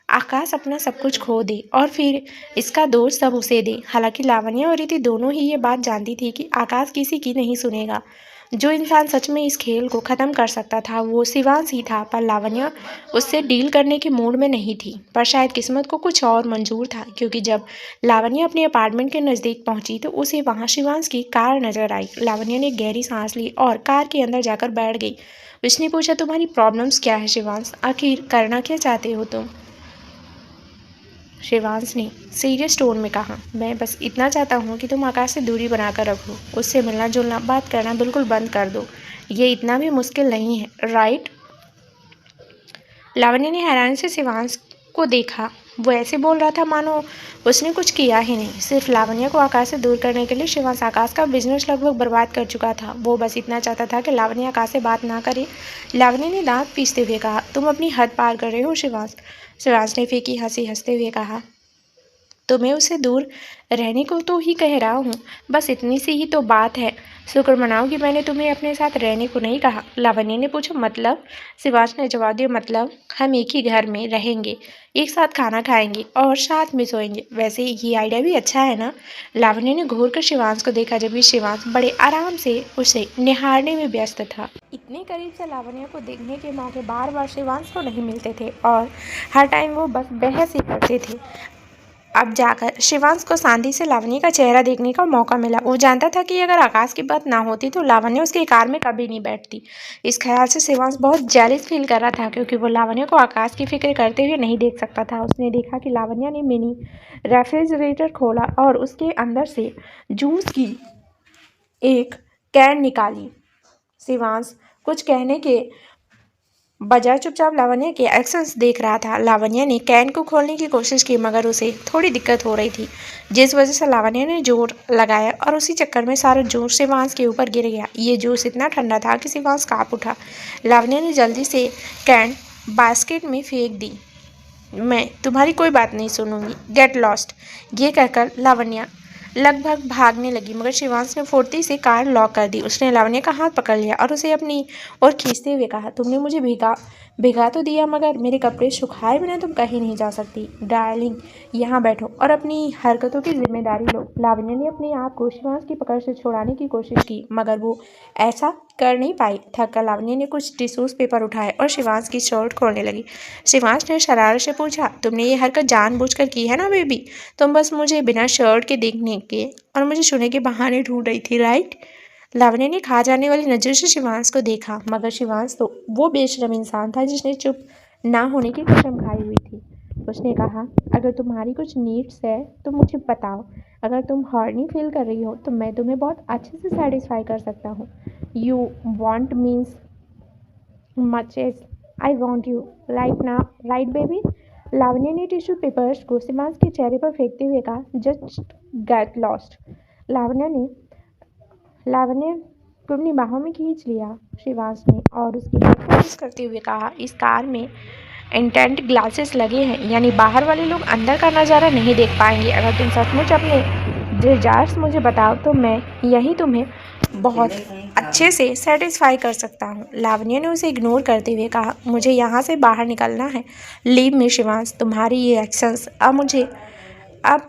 आकाश अपना सब कुछ खो दे और फिर इसका दोष सब उसे दे। हालांकि लावण्य और रिति दोनों ही ये बात जानती थी कि आकाश किसी की नहीं सुनेगा। जो इंसान सच में इस खेल को ख़त्म कर सकता था वो शिवांश ही था, पर लावण्य उससे डील करने के मूड में नहीं थी। पर शायद किस्मत को कुछ और मंजूर था, क्योंकि जब लावण्य अपने अपार्टमेंट के नज़दीक पहुंची तो उसे वहां शिवांश की कार नजर आई। लावण्य ने गहरी सांस ली और कार के अंदर जाकर बैठ गई। उसने पूछा, तुम्हारी प्रॉब्लम्स क्या है शिवांश? आखिर करना क्या चाहते हो तुम? शिवांश ने सीरियस टोन में कहा, मैं बस इतना चाहता हूँ कि तुम आकाश से दूरी बनाकर रखो। उससे मिलना जुलना, बात करना बिल्कुल बंद कर दो। ये इतना भी मुश्किल नहीं है, राइट? लावण्य ने हैरानी से शिवांश को देखा। वो ऐसे बोल रहा था मानो उसने कुछ किया ही नहीं। सिर्फ लावण्य को आकाश से दूर करने के लिए शिवांश आकाश का बिजनेस लगभग बर्बाद कर चुका था। वो बस इतना चाहता था कि लावण्य आकाश से बात ना करे। लावण्य ने दांत पीसते हुए कहा, तुम अपनी हद पार कर रहे हो शिवांश। शिवांश ने फीकी हंसी हंसते हुए कहा, तुम्हें उससे दूर रहने को तो ही कह रहा हूँ, बस इतनी सी ही तो बात है। शुक्र मनाओ कि मैंने तुम्हें अपने साथ रहने को नहीं कहा। लावण्य ने पूछा, मतलब? शिवांश ने जवाब दिया, मतलब हम एक ही घर में रहेंगे, एक साथ खाना खाएंगे और साथ में सोएंगे। वैसे ये आइडिया भी अच्छा है ना? लावण्य ने घूर कर शिवांश को देखा, जबकि शिवांश बड़े आराम से उसे निहारने में व्यस्त था। इतने करीब से लावण्य को देखने के मौके बार बार शिवांश को नहीं मिलते थे और हर टाइम वो बस बहस ही करते थे। अब जाकर शिवांश को शांति से लावण्य का चेहरा देखने का मौका मिला। वो जानता था कि अगर आकाश की बात ना होती तो लावण्य उसकी कार में कभी नहीं बैठती। इस ख्याल से शिवांश बहुत जेलस फील कर रहा था, क्योंकि वो लावण्य को आकाश की फिक्र करते हुए नहीं देख सकता था। उसने देखा कि लावण्य ने मिनी रेफ्रिजरेटर खोला और उसके अंदर से जूस की एक कैन निकाली। शिवांश कुछ कहने के बजाय चुपचाप लावण्या के एक्शंस देख रहा था। लावण्या ने कैन को खोलने की कोशिश की मगर उसे थोड़ी दिक्कत हो रही थी, जिस वजह से लावण्या ने जोर लगाया और उसी चक्कर में सारा जोश शिवांश के ऊपर गिर गया। ये जोश इतना ठंडा था कि शिवांश कांप उठा। लावण्या ने जल्दी से कैन बास्केट में फेंक दी। मैं तुम्हारी कोई बात नहीं सुनूंगी, गेट लॉस्ट। ये कहकर लावण्या लगभग भागने लगी मगर शिवांश ने फुर्ती से कार लॉक कर दी। उसने लावण्या का हाथ पकड़ लिया और उसे अपनी ओर खींचते हुए कहा, तुमने मुझे भिगा तो दिया मगर मेरे कपड़े सुखाए बिना तुम कहीं नहीं जा सकती। डार्लिंग, यहाँ बैठो और अपनी हरकतों की जिम्मेदारी लो। लावण्या ने अपने आप को शिवांश की पकड़ से छुड़ाने की कोशिश की मगर वो ऐसा कर नहीं पाई। थककर लावण्या ने कुछ टिश्यूज पेपर उठाए और शिवांश की शर्ट खोलने लगी। शिवांश ने शरारत से पूछा, तुमने ये हरकत जानबूझकर की है ना बेबी? तुम बस मुझे बिना शर्ट के देखने के और मुझे छूने के बहाने ढूंढ रही थी, राइट? लावण्या ने खा जाने वाली नजर से शिवांश को देखा मगर शिवांश तो वो बेशरम इंसान था जिसने चुप ना होने की कसम खाई हुई थी। उसने कहा, अगर तुम्हारी कुछ नीड्स है तो मुझे बताओ। अगर तुम हॉर्नी फील कर रही हो तो मैं तुम्हें बहुत अच्छे से सेटिस्फाई कर सकता हूँ। You want means much as I want you right now, right baby? Lavanya ने टिश्यू पेपर्स को शिवांश के चेहरे पर फेंकते हुए कहा, जस्ट गेट लॉस्ट। लावण्या को अपनी बाहों में खींच लिया शिवांश ने और उसकी कोशिश करते हुए कहा, इस कार में इंटेंट ग्लासेस लगे हैं, यानी बाहर वाले लोग अंदर का नज़ारा नहीं देख पाएंगे। अगर तुम सचमुच अपने डिजायर्स मुझे बताओ तो मैं यही तुम्हें बहुत अच्छे से सेटिस्फाई कर सकता हूँ। लावण्या ने उसे इग्नोर करते हुए कहा, मुझे यहाँ से बाहर निकलना है। Leave me Shivansh. तुम्हारी ये एक्शंस अब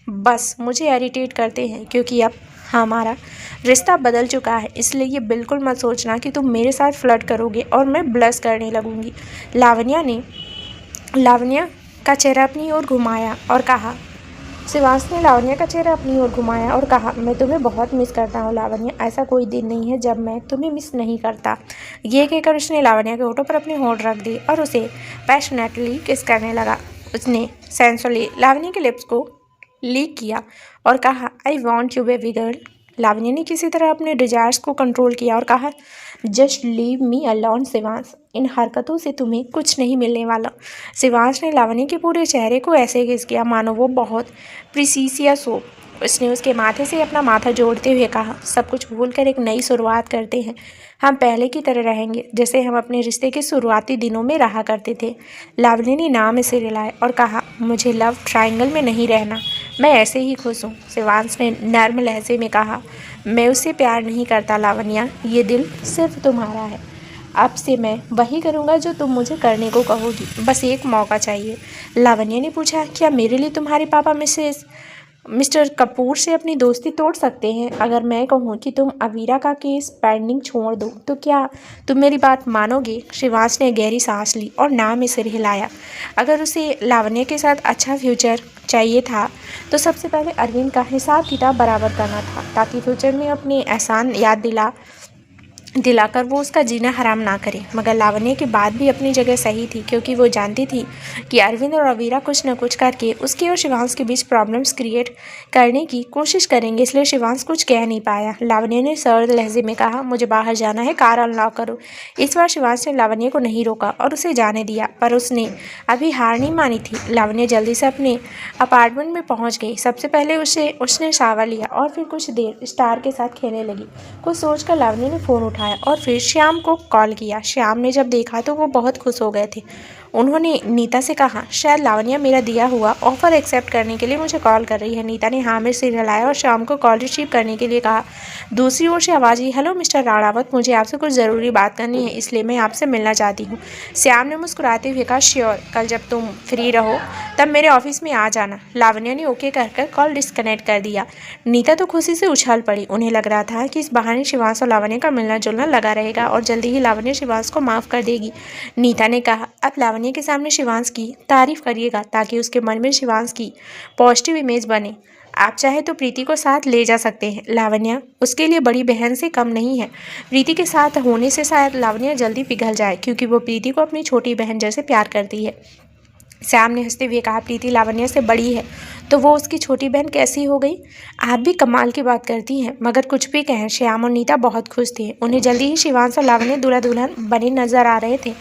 बस मुझे इरिटेट करते हैं क्योंकि अब हमारा रिश्ता बदल चुका है। इसलिए ये बिल्कुल मत सोचना कि तुम मेरे साथ फ्लर्ट करोगे और मैं ब्लश करने लगूंगी। लावण्या का चेहरा अपनी ओर घुमाया और कहा शिवांश ने लावण्या का चेहरा अपनी ओर घुमाया और कहा, मैं तुम्हें बहुत मिस करता हूँ लावण्या। ऐसा कोई दिन नहीं है जब मैं तुम्हें मिस नहीं करता। ये कहकर उसने लावण्या के होठों पर अपने होठ रख दिए और उसे पैशनेटली किस करने लगा। उसने सेंसुअली लावण्या के लिप्स को लीक किया और कहा, आई want you baby girl. Lavanya ने किसी तरह अपने डिजायर्स को कंट्रोल किया और कहा, just leave me alone Shivansh. इन हरकतों से तुम्हें कुछ नहीं मिलने वाला। शिवांश ने लावण्या के पूरे चेहरे को ऐसे किस किया मानो वो बहुत प्रिसीसियस हो। उसने उसके माथे से अपना माथा जोड़ते हुए कहा, सब कुछ भूलकर एक नई शुरुआत करते हैं। हम पहले की तरह रहेंगे जैसे हम अपने रिश्ते के शुरुआती दिनों में रहा करते थे। लावण्या ने नाम से रिलाए और कहा, मुझे लव ट्रायंगल में नहीं रहना, मैं ऐसे ही खुश हूँ। शिवांश ने नर्म लहजे में कहा, मैं उससे प्यार नहीं करता लावण्या, ये दिल सिर्फ तुम्हारा है। अब से मैं वही करूँगा जो तुम मुझे करने को कहोगी, बस एक मौका चाहिए। लावण्या ने पूछा, क्या मेरे लिए तुम्हारे पापा मिस्टर कपूर से अपनी दोस्ती तोड़ सकते हैं? अगर मैं कहूँ कि तुम अवीरा का केस पेंडिंग छोड़ दो तो क्या तुम मेरी बात मानोगे? शिवांश ने गहरी सांस ली और नाम में सिर हिलाया। अगर उसे लावण्या के साथ अच्छा फ्यूचर चाहिए था तो सबसे पहले अरविंद का हिसाब किताब बराबर करना था ताकि फ्यूचर में अपने एहसान याद दिलाकर वो उसका जीना हराम ना करे। मगर लावण्या की बात भी अपनी जगह सही थी क्योंकि वो जानती थी कि अरविंद और अवीरा कुछ न कुछ करके उसके और शिवांश के बीच प्रॉब्लम्स क्रिएट करने की कोशिश करेंगे, इसलिए शिवांश कुछ कह नहीं पाया। लावण्या ने सर्द लहजे में कहा, मुझे बाहर जाना है, कार अनलॉक करो। इस बार शिवांश ने लावण्या को नहीं रोका और उसे जाने दिया, पर उसने अभी हार नहीं मानी थी। लावण्या जल्दी से अपने अपार्टमेंट में पहुंच गई। सबसे पहले उसने शावर लिया और फिर कुछ देर स्टार के साथ खेलने लगी। कुछ सोचकर लावण्या ने फ़ोन उठाया और फिर श्याम को कॉल किया। श्याम ने जब देखा तो वो बहुत खुश हो गए थे। उन्होंने नीता से कहा, शायद लावण्या मेरा दिया हुआ ऑफर एक्सेप्ट करने के लिए मुझे कॉल कर रही है। नीता ने हाँ में सिर हिलाया और श्याम को कॉल रिसीव करने के लिए कहा। दूसरी ओर से आवाज़ आई, हेलो मिस्टर राणावत, मुझे आपसे कुछ ज़रूरी बात करनी है, इसलिए मैं आपसे मिलना चाहती हूँ। श्याम ने मुस्कुराते हुए कहा, श्योर, कल जब तुम फ्री रहो तब मेरे ऑफिस में आ जाना। लावण्या ने ओके कहकर कॉल डिस्कनेक्ट कर दिया। नीता तो खुशी से उछल पड़ी। उन्हें लग रहा था कि इस बहाने शिवांश और लावण्या का मिलना जुलना लगा रहेगा और जल्दी ही लावण्या शिवांश को माफ़ कर देगी। नीता ने कहा, अब लावण्या के सामने शिवांश की तारीफ करिएगा ताकि उसके मन में शिवांश की पॉजिटिव इमेज बने। आप चाहे तो प्रीति को साथ ले जा सकते हैं। लावण्या उसके लिए बड़ी बहन से कम नहीं है। प्रीति के साथ होने से शायद लावण्या जल्दी पिघल जाए क्योंकि वो प्रीति को अपनी छोटी बहन जैसे प्यार करती है। श्याम ने हंसते हुए कहा, प्रीति लावण्य से बड़ी है तो वो उसकी छोटी बहन कैसी हो गई? आप भी कमाल की बात करती हैं। मगर कुछ भी कहें, श्याम और नीता बहुत खुश थे। उन्हें जल्दी ही शिवांश और लावण्य दूल्हा दुल्हन बने नजर आ रहे थे।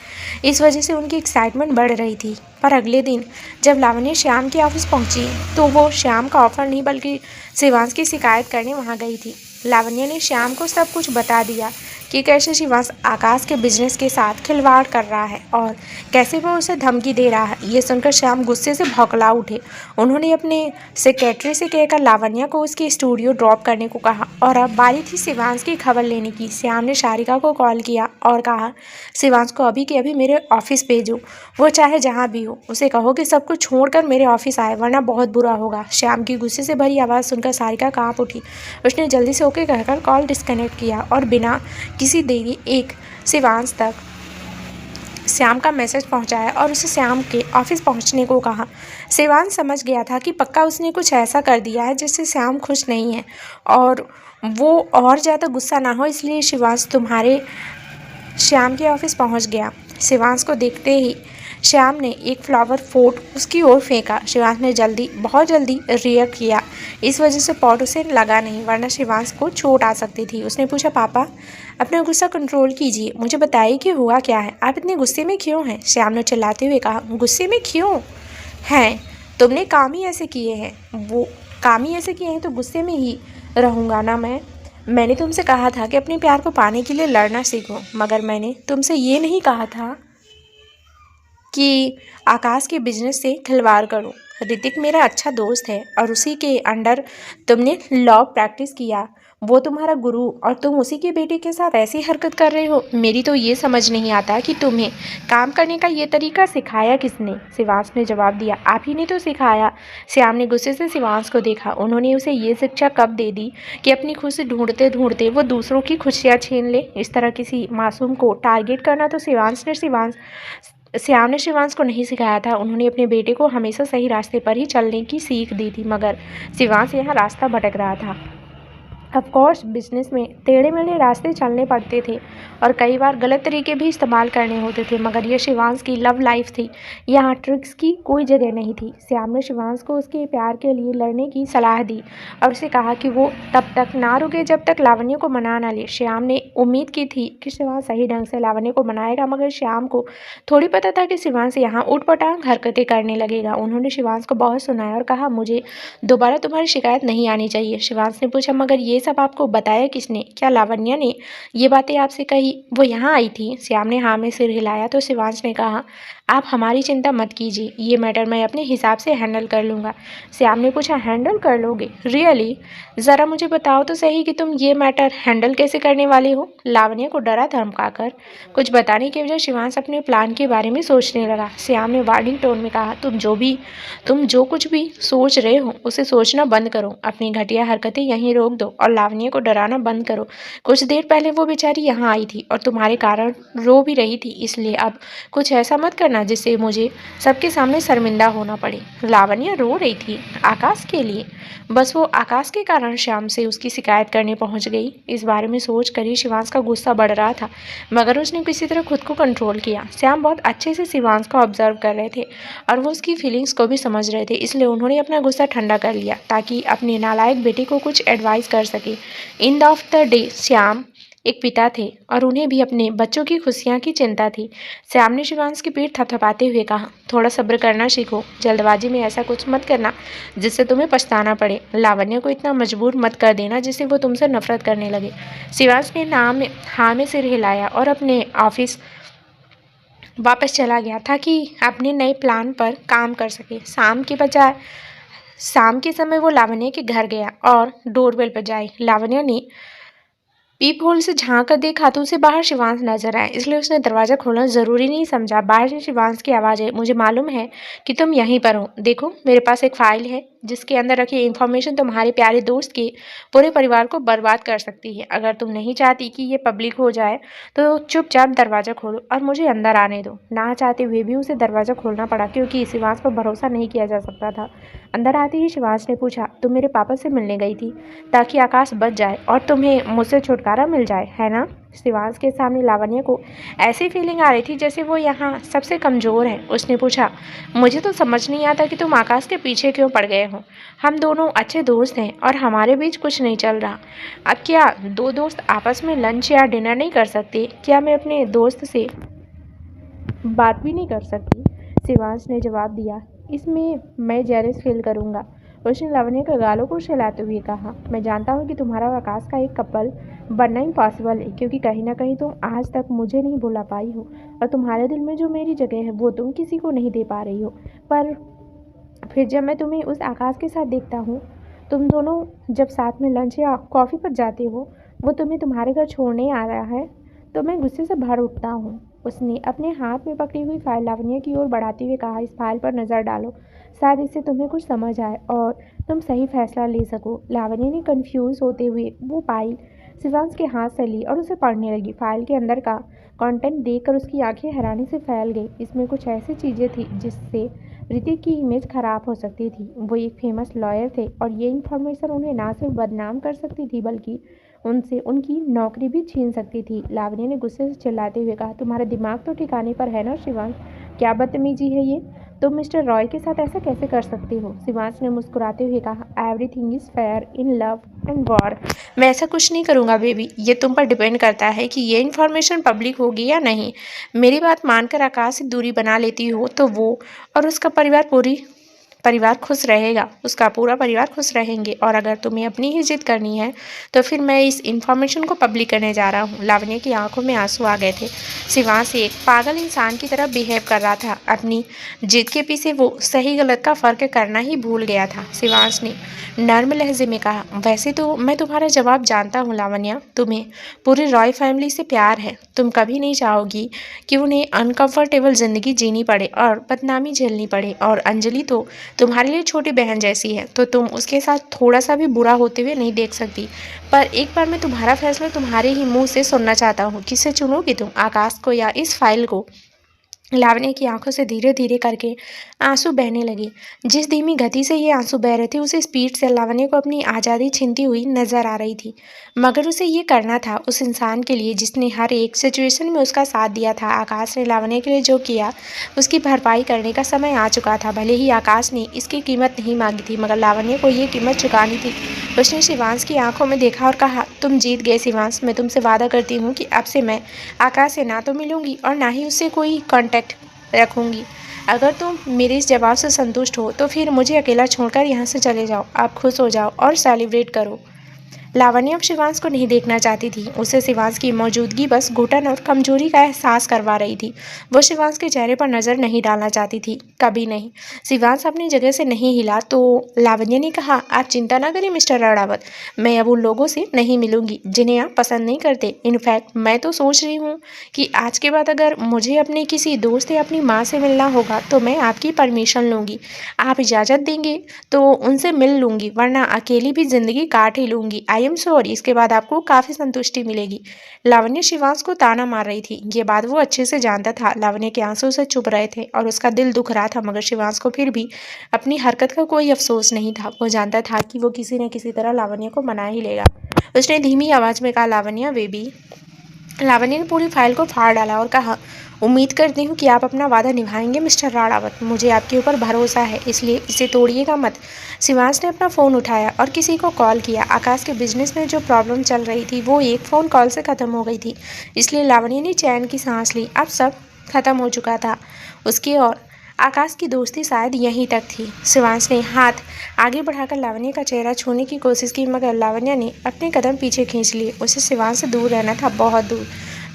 इस वजह से उनकी एक्साइटमेंट बढ़ रही थी। पर अगले दिन जब लावण्य श्याम के ऑफिस पहुंची तो वो श्याम का ऑफर नहीं बल्कि शिवांश की शिकायत करने वहां गई थी। लावण्य ने श्याम को सब कुछ बता दिया कि कैसे शिवांश आकाश के बिजनेस के साथ खिलवाड़ कर रहा है और कैसे वो उसे धमकी दे रहा है। ये सुनकर श्याम गुस्से से भौंकला उठे। उन्होंने अपने सेक्रेटरी से कहकर लावण्य को उसके स्टूडियो ड्रॉप करने को कहा और अब बारी थी शिवांश की खबर लेने की। श्याम ने शारिका को कॉल किया और कहा, शिवांश को अभी के अभी मेरे ऑफिस भेजो, वो चाहे जहाँ भी हो। उसे कहो कि सब कुछ छोड़कर मेरे ऑफिस आए, वरना बहुत बुरा होगा। श्याम की गुस्से से भरी आवाज़ सुनकर सारिका कांप उठी। उसने जल्दी से ओके कहकर कॉल डिस्कनेक्ट किया और बिना किसी देरी एक शिवांश तक श्याम का मैसेज पहुंचाया और उसे श्याम के ऑफिस पहुंचने को कहा। शिवांश समझ गया था कि पक्का उसने कुछ ऐसा कर दिया है जिससे श्याम खुश नहीं है और वो और ज़्यादा गुस्सा ना हो, इसलिए शिवांश तुम्हारे श्याम के ऑफिस पहुंच गया। शिवांश को देखते ही श्याम ने एक फ्लावर पॉट उसकी ओर फेंका। शिवांश ने बहुत जल्दी रिएक्ट किया। इस वजह से पॉट उसे लगा नहीं, वरना शिवांश को चोट आ सकती थी। उसने पूछा, पापा अपना गुस्सा कंट्रोल कीजिए, मुझे बताइए कि हुआ क्या है, आप इतने गुस्से में क्यों हैं? श्याम ने चिल्लाते हुए कहा, गुस्से में क्यों हैं? तुमने काम ही ऐसे किए हैं। वो काम ही ऐसे किए हैं तो गुस्से में ही रहूँगा ना मैंने तुमसे कहा था कि अपने प्यार को पाने के लिए लड़ना सीखो, मगर मैंने तुमसे ये नहीं कहा था कि आकाश के बिजनेस से खिलवाड़ करो। ऋतिक मेरा अच्छा दोस्त है और उसी के अंडर तुमने लॉ प्रैक्टिस किया। वो तुम्हारा गुरु और तुम उसी के बेटे के साथ ऐसी हरकत कर रहे हो। मेरी तो ये समझ नहीं आता कि तुम्हें काम करने का ये तरीका सिखाया किसने? शिवांश ने जवाब दिया, आप ही ने तो सिखाया। श्याम ने गुस्से से शिवांश को देखा। उन्होंने उसे ये शिक्षा कब दे दी कि अपनी खुशी ढूंढते ढूंढते वो दूसरों की खुशियाँ छीन ले? इस तरह किसी मासूम को टारगेट करना तो श्याम ने शिवांश को नहीं सिखाया था। उन्होंने अपने बेटे को हमेशा सही रास्ते पर ही चलने की सीख दी थी, मगर शिवांश यहाँ रास्ता भटक रहा था। ऑफ कोर्स बिजनेस में टेढ़े मेढ़े रास्ते चलने पड़ते थे और कई बार गलत तरीके भी इस्तेमाल करने होते थे, मगर यह शिवांश की लव लाइफ थी। यहाँ ट्रिक्स की कोई जगह नहीं थी। श्याम ने शिवांश को उसके प्यार के लिए लड़ने की सलाह दी और उसे कहा कि वो तब तक ना रुके जब तक लावण्य को मना ना ले। श्याम ने उम्मीद की थी कि शिवांश सही ढंग से लावण्य को मनाएगा, मगर श्याम को थोड़ी पता था कि शिवांश यहाँ ऊटपटांग हरकतें करने लगेगा। उन्होंने शिवांश को बहुत सुनाया और कहा, मुझे दोबारा तुम्हारी शिकायत नहीं आनी चाहिए। शिवांश ने पूछा, मगर ये सब आपको बताया किसने? क्या लावण्य ने ये बातें आपसे कही? वो यहाँ आई थी। श्याम ने हाँ में सिर हिलाया तो शिवांश ने कहा, आप हमारी चिंता मत कीजिए, ये मैटर मैं अपने हिसाब से हैंडल कर लूँगा। श्याम ने पूछा, हैंडल कर लोगे? रियली? ज़रा मुझे बताओ तो सही कि तुम ये मैटर हैंडल कैसे करने वाले हो? लावण्य को डरा धमकाकर कुछ बताने के बजाय शिवांश अपने प्लान के बारे में सोचने लगा। श्याम ने वार्निंग टोन में कहा, तुम जो कुछ भी सोच रहे हो उसे सोचना बंद करो। अपनी घटिया हरकतें यहीं रोक दो और लावण्य को डराना बंद करो। कुछ देर पहले वो बेचारी यहाँ आई थी और तुम्हारे कारण रो भी रही थी, इसलिए अब कुछ ऐसा मत करना जिससे मुझे सबके सामने शर्मिंदा होना पड़े। लावण्य रो रही थी आकाश के लिए? बस वो आकाश के कारण श्याम से उसकी शिकायत करने पहुंच गई। इस बारे में सोच कर ही शिवांश का गुस्सा बढ़ रहा था, मगर उसने किसी तरह खुद को कंट्रोल किया। श्याम बहुत अच्छे से शिवांश को ऑब्जर्व कर रहे थे और वो उसकी फीलिंग्स को भी समझ रहे थे, इसलिए उन्होंने अपना गुस्सा ठंडा कर लिया ताकि अपने नालायक बेटे को कुछ एडवाइस कर सके। End of the day Shyam एक पिता थे और उन्हें भी अपने बच्चों की खुशियाँ की चिंता थी। श्याम ने शिवांश की पीठ थपथपाते हुए कहा, थोड़ा सब्र करना सीखो, जल्दबाजी में ऐसा कुछ मत करना जिससे तुम्हें पछताना पड़े। लावण्य को इतना मजबूर मत कर देना जिससे वो तुमसे नफरत करने लगे। शिवांश ने हाँ में सिर हिलाया और अपने ऑफिस वापस चला गया था कि अपने नए प्लान पर काम कर सके। शाम के समय वो लावण्य के घर गया और डोरबेल पर जाई। लावण्य ने पीप होल से झांक कर देखा तो उसे बाहर शिवांश नजर आया, इसलिए उसने दरवाजा खोलना जरूरी नहीं समझा। बाहर से शिवांश की आवाज़ है, मुझे मालूम है कि तुम यहीं पर हो। देखो मेरे पास एक फाइल है जिसके अंदर रखी इन्फॉर्मेशन तुम्हारे प्यारे दोस्त के पूरे परिवार को बर्बाद कर सकती है। अगर तुम नहीं चाहती कि ये पब्लिक हो जाए तो चुपचाप दरवाज़ा खोलो और मुझे अंदर आने दो। ना चाहते हुए भी उसे दरवाज़ा खोलना पड़ा क्योंकि शिवांश पर भरोसा नहीं किया जा सकता था। अंदर आते ही शिवांश ने पूछा, तुम मेरे पापा से मिलने गई थी ताकि आकाश बच जाए और तुम्हें मुझसे छुटकारा मिल जाए, है ना? शिवांश के सामने लावण्य को ऐसी फीलिंग आ रही थी जैसे वो यहाँ सबसे कमज़ोर है। उसने पूछा, मुझे तो समझ नहीं आता कि तुम आकाश के पीछे क्यों पड़ गए हो। हम दोनों अच्छे दोस्त हैं और हमारे बीच कुछ नहीं चल रहा। अब क्या दो दोस्त आपस में लंच या डिनर नहीं कर सकते? क्या मैं अपने दोस्त से बात भी नहीं कर सकती? शिवांश ने जवाब दिया, इसमें मैं जेलस फील करूँगा। उसने लावण्य के गालों को सहलाते हुए कहा, मैं जानता हूँ कि तुम्हारा और आकाश का एक कपल बनना इम्पॉसिबल है, क्योंकि कहीं ना कहीं तुम आज तक मुझे नहीं भुला पाई हो और तुम्हारे दिल में जो मेरी जगह है वो तुम किसी को नहीं दे पा रही हो। पर फिर जब मैं तुम्हें उस आकाश के साथ देखता हूँ, तुम दोनों जब साथ में लंच या कॉफ़ी पर जाते हो, वो तुम्हें तुम्हारे घर छोड़ने आ रहा है, तो मैं गुस्से से भर उठता हूँ। उसने अपने हाथ में पकड़ी हुई फाइल लावण्य की ओर बढ़ाते हुए कहा, इस फाइल पर नज़र डालो, शायद इससे तुम्हें कुछ समझ आए और तुम सही फैसला ले सको। लावण्य ने कन्फ्यूज़ होते हुए वो फाइल शिवांश के हाथ से ली और उसे पढ़ने लगी। फाइल के अंदर का कंटेंट देखकर उसकी आंखें हैरानी से फैल गई। इसमें कुछ ऐसी चीज़ें थी जिससे ऋतिक की इमेज खराब हो सकती थी। वो एक फेमस लॉयर थे और ये इन्फॉर्मेशन उन्हें ना सिर्फ बदनाम कर सकती थी बल्कि उनसे उनकी नौकरी भी छीन सकती थी। लावण्य ने गुस्से से चिल्लाते हुए कहा, तुम्हारा दिमाग तो ठिकाने पर है ना शिवांश? क्या बदतमीजी है ये? तुम मिस्टर रॉय के साथ ऐसा कैसे कर सकते हो? शिवांश ने मुस्कुराते हुए कहा, everything is fair in love and war. मैं ऐसा कुछ नहीं करूँगा बेबी, ये तुम पर डिपेंड करता है कि ये इन्फॉर्मेशन पब्लिक होगी या नहीं। मेरी बात मानकर आकाश से दूरी बना लेती हो तो वो और उसका परिवार खुश रहेगा, उसका पूरा परिवार खुश रहेंगे। और अगर तुम्हें अपनी ही जिद करनी है तो फिर मैं इस इन्फॉर्मेशन को पब्लिक करने जा रहा हूँ। लावण्य की आंखों में आंसू आ गए थे। शिवांश एक पागल इंसान की तरह बिहेव कर रहा था। अपनी जिद के पीछे वो सही गलत का फ़र्क करना ही भूल गया था। शिवांश ने नर्म लहजे में कहा, वैसे तो मैं तुम्हारा जवाब जानता हूँ लावण्य, तुम्हें पूरी रॉय फैमिली से प्यार है। तुम कभी नहीं चाहोगी कि उन्हें अनकंफर्टेबल ज़िंदगी जीनी पड़े और बदनामी झेलनी पड़े। और अंजलि तो तुम्हारे लिए छोटी बहन जैसी है, तो तुम उसके साथ थोड़ा सा भी बुरा होते हुए नहीं देख सकती। पर एक बार मैं तुम्हारा फैसला तुम्हारे ही मुंह से सुनना चाहता हूँ। किसे चुनोगी तुम, आकाश को या इस फाइल को? लावण्य की आंखों से धीरे धीरे करके आंसू बहने लगे। जिस धीमी गति से ये आंसू बह रहे थे, उसी स्पीड से लावण्य को अपनी आज़ादी छीनती हुई नजर आ रही थी। मगर उसे ये करना था उस इंसान के लिए जिसने हर एक सिचुएशन में उसका साथ दिया था। आकाश ने लावण्य के लिए जो किया उसकी भरपाई करने का समय आ चुका था। भले ही आकाश ने इसकी कीमत नहीं मांगी थी, मगर लावण्य को ये कीमत चुकानी थी। उसने शिवांश की आंखों में देखा और कहा, तुम जीत गए शिवांश। मैं तुमसे वादा करती हूँ कि अब से मैं आकाश से ना तो मिलूंगी और ना ही उससे कोई कांटेक्ट रखूंगी। अगर तुम मेरे इस जवाब से संतुष्ट हो तो फिर मुझे अकेला छोड़कर यहाँ से चले जाओ। आप खुश हो जाओ और सेलिब्रेट करो। लावण्य अब शिवांश को नहीं देखना चाहती थी। उसे शिवांश की मौजूदगी बस घुटन और कमजोरी का एहसास करवा रही थी। वो शिवांश के चेहरे पर नज़र नहीं डालना चाहती थी, कभी नहीं। शिवांश अपनी जगह से नहीं हिला तो लावण्य ने कहा, आप चिंता ना करिए मिस्टर राणावत, मैं अब उन लोगों से नहीं मिलूंगी जिन्हें आप पसंद नहीं करते। इनफैक्ट मैं तो सोच रही हूँ कि आज के बाद अगर मुझे अपने किसी दोस्त या अपनी माँ से मिलना होगा तो मैं आपकी परमिशन लूँगी। आप इजाज़त देंगे तो उनसे मिल लूँगी, वरना अकेली भी ज़िंदगी काट ही लूँगी। आई एम सॉरी, इसके बाद आपको काफ़ी संतुष्टि मिलेगी। लावण्य शिवांश को ताना मार रही थी। ये बात वो अच्छे से जानता था। लावण्य के आंसू से चुप रहे थे और उसका दिल दुख रहा था, मगर शिवांश को फिर भी अपनी हरकत का कोई अफसोस नहीं था। वो जानता था कि वो किसी न किसी तरह लावण्य को मना ही लेगा। उसने धीमी आवाज़ में कहा, लावण्य बेबी। लावण्य ने पूरी फाइल को फाड़ डाला और कहा, उम्मीद करती हूँ कि आप अपना वादा निभाएंगे मिस्टर राणावत। मुझे आपके ऊपर भरोसा है, इसलिए इसे तोड़िएगा मत। शिवांश ने अपना फ़ोन उठाया और किसी को कॉल किया। आकाश के बिजनेस में जो प्रॉब्लम चल रही थी वो एक फ़ोन कॉल से ख़त्म हो गई थी, इसलिए लावण्य ने चैन की सांस ली। अब सब खत्म हो चुका था। उसकी और आकाश की दोस्ती शायद यहीं तक थी। शिवांश ने हाथ आगे बढ़ाकर लावण्य का चेहरा छूने की कोशिश की, मगर लावण्य ने अपने कदम पीछे खींच लिए। उसे शिवांश से दूर रहना था, बहुत दूर।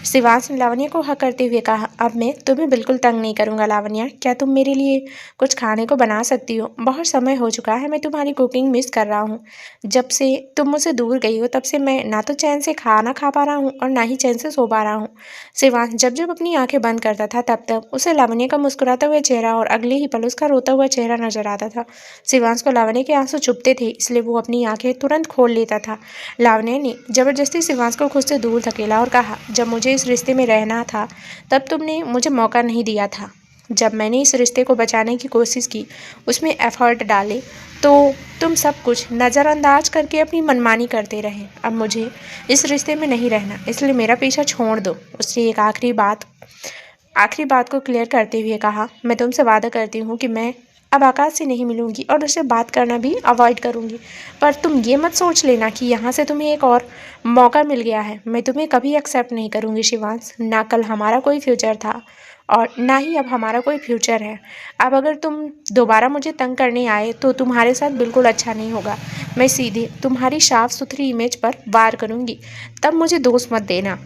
शिवांश ने लावण्य को हक करते हुए कहा, अब मैं तुम्हें बिल्कुल तंग नहीं करूँगा लावण्य। क्या तुम मेरे लिए कुछ खाने को बना सकती हो? बहुत समय हो चुका है, मैं तुम्हारी कुकिंग मिस कर रहा हूँ। जब से तुम मुझसे दूर गई हो तब से मैं ना तो चैन से खाना खा पा रहा हूँ और ना ही चैन से सो पा रहा हूँ। शिवांश जब जब अपनी आंखें बंद करता था तब तब उसे लावण्य का मुस्कुराता हुआ चेहरा और अगले ही पल उसका रोता हुआ चेहरा नजर आता था। शिवांश को लावण्य के आंसू चुभते थे, इसलिए वो अपनी आंखें तुरंत खोल लेता था। लावण्य ने जबरदस्ती शिवांश को खुद से दूर धकेला और कहा, जब मुझे इस रिश्ते में रहना था तब तुमने मुझे मौका नहीं दिया था। जब मैंने इस रिश्ते को बचाने की कोशिश की, उसमें एफर्ट डाले, तो तुम सब कुछ नज़रअंदाज करके अपनी मनमानी करते रहे। अब मुझे इस रिश्ते में नहीं रहना, इसलिए मेरा पीछा छोड़ दो। उसने एक आखिरी बात को क्लियर करते हुए कहा, मैं तुमसे वादा करती हूँ कि मैं अब आकाश से नहीं मिलूंगी और उससे बात करना भी अवॉइड करूंगी। पर तुम ये मत सोच लेना कि यहाँ से तुम्हें एक और मौका मिल गया है। मैं तुम्हें कभी एक्सेप्ट नहीं करूंगी शिवांश। ना कल हमारा कोई फ्यूचर था और ना ही अब हमारा कोई फ्यूचर है। अब अगर तुम दोबारा मुझे तंग करने आए तो तुम्हारे साथ बिल्कुल अच्छा नहीं होगा। मैं सीधे तुम्हारी साफ सुथरी इमेज पर वार करूंगी, तब मुझे दोष मत देना।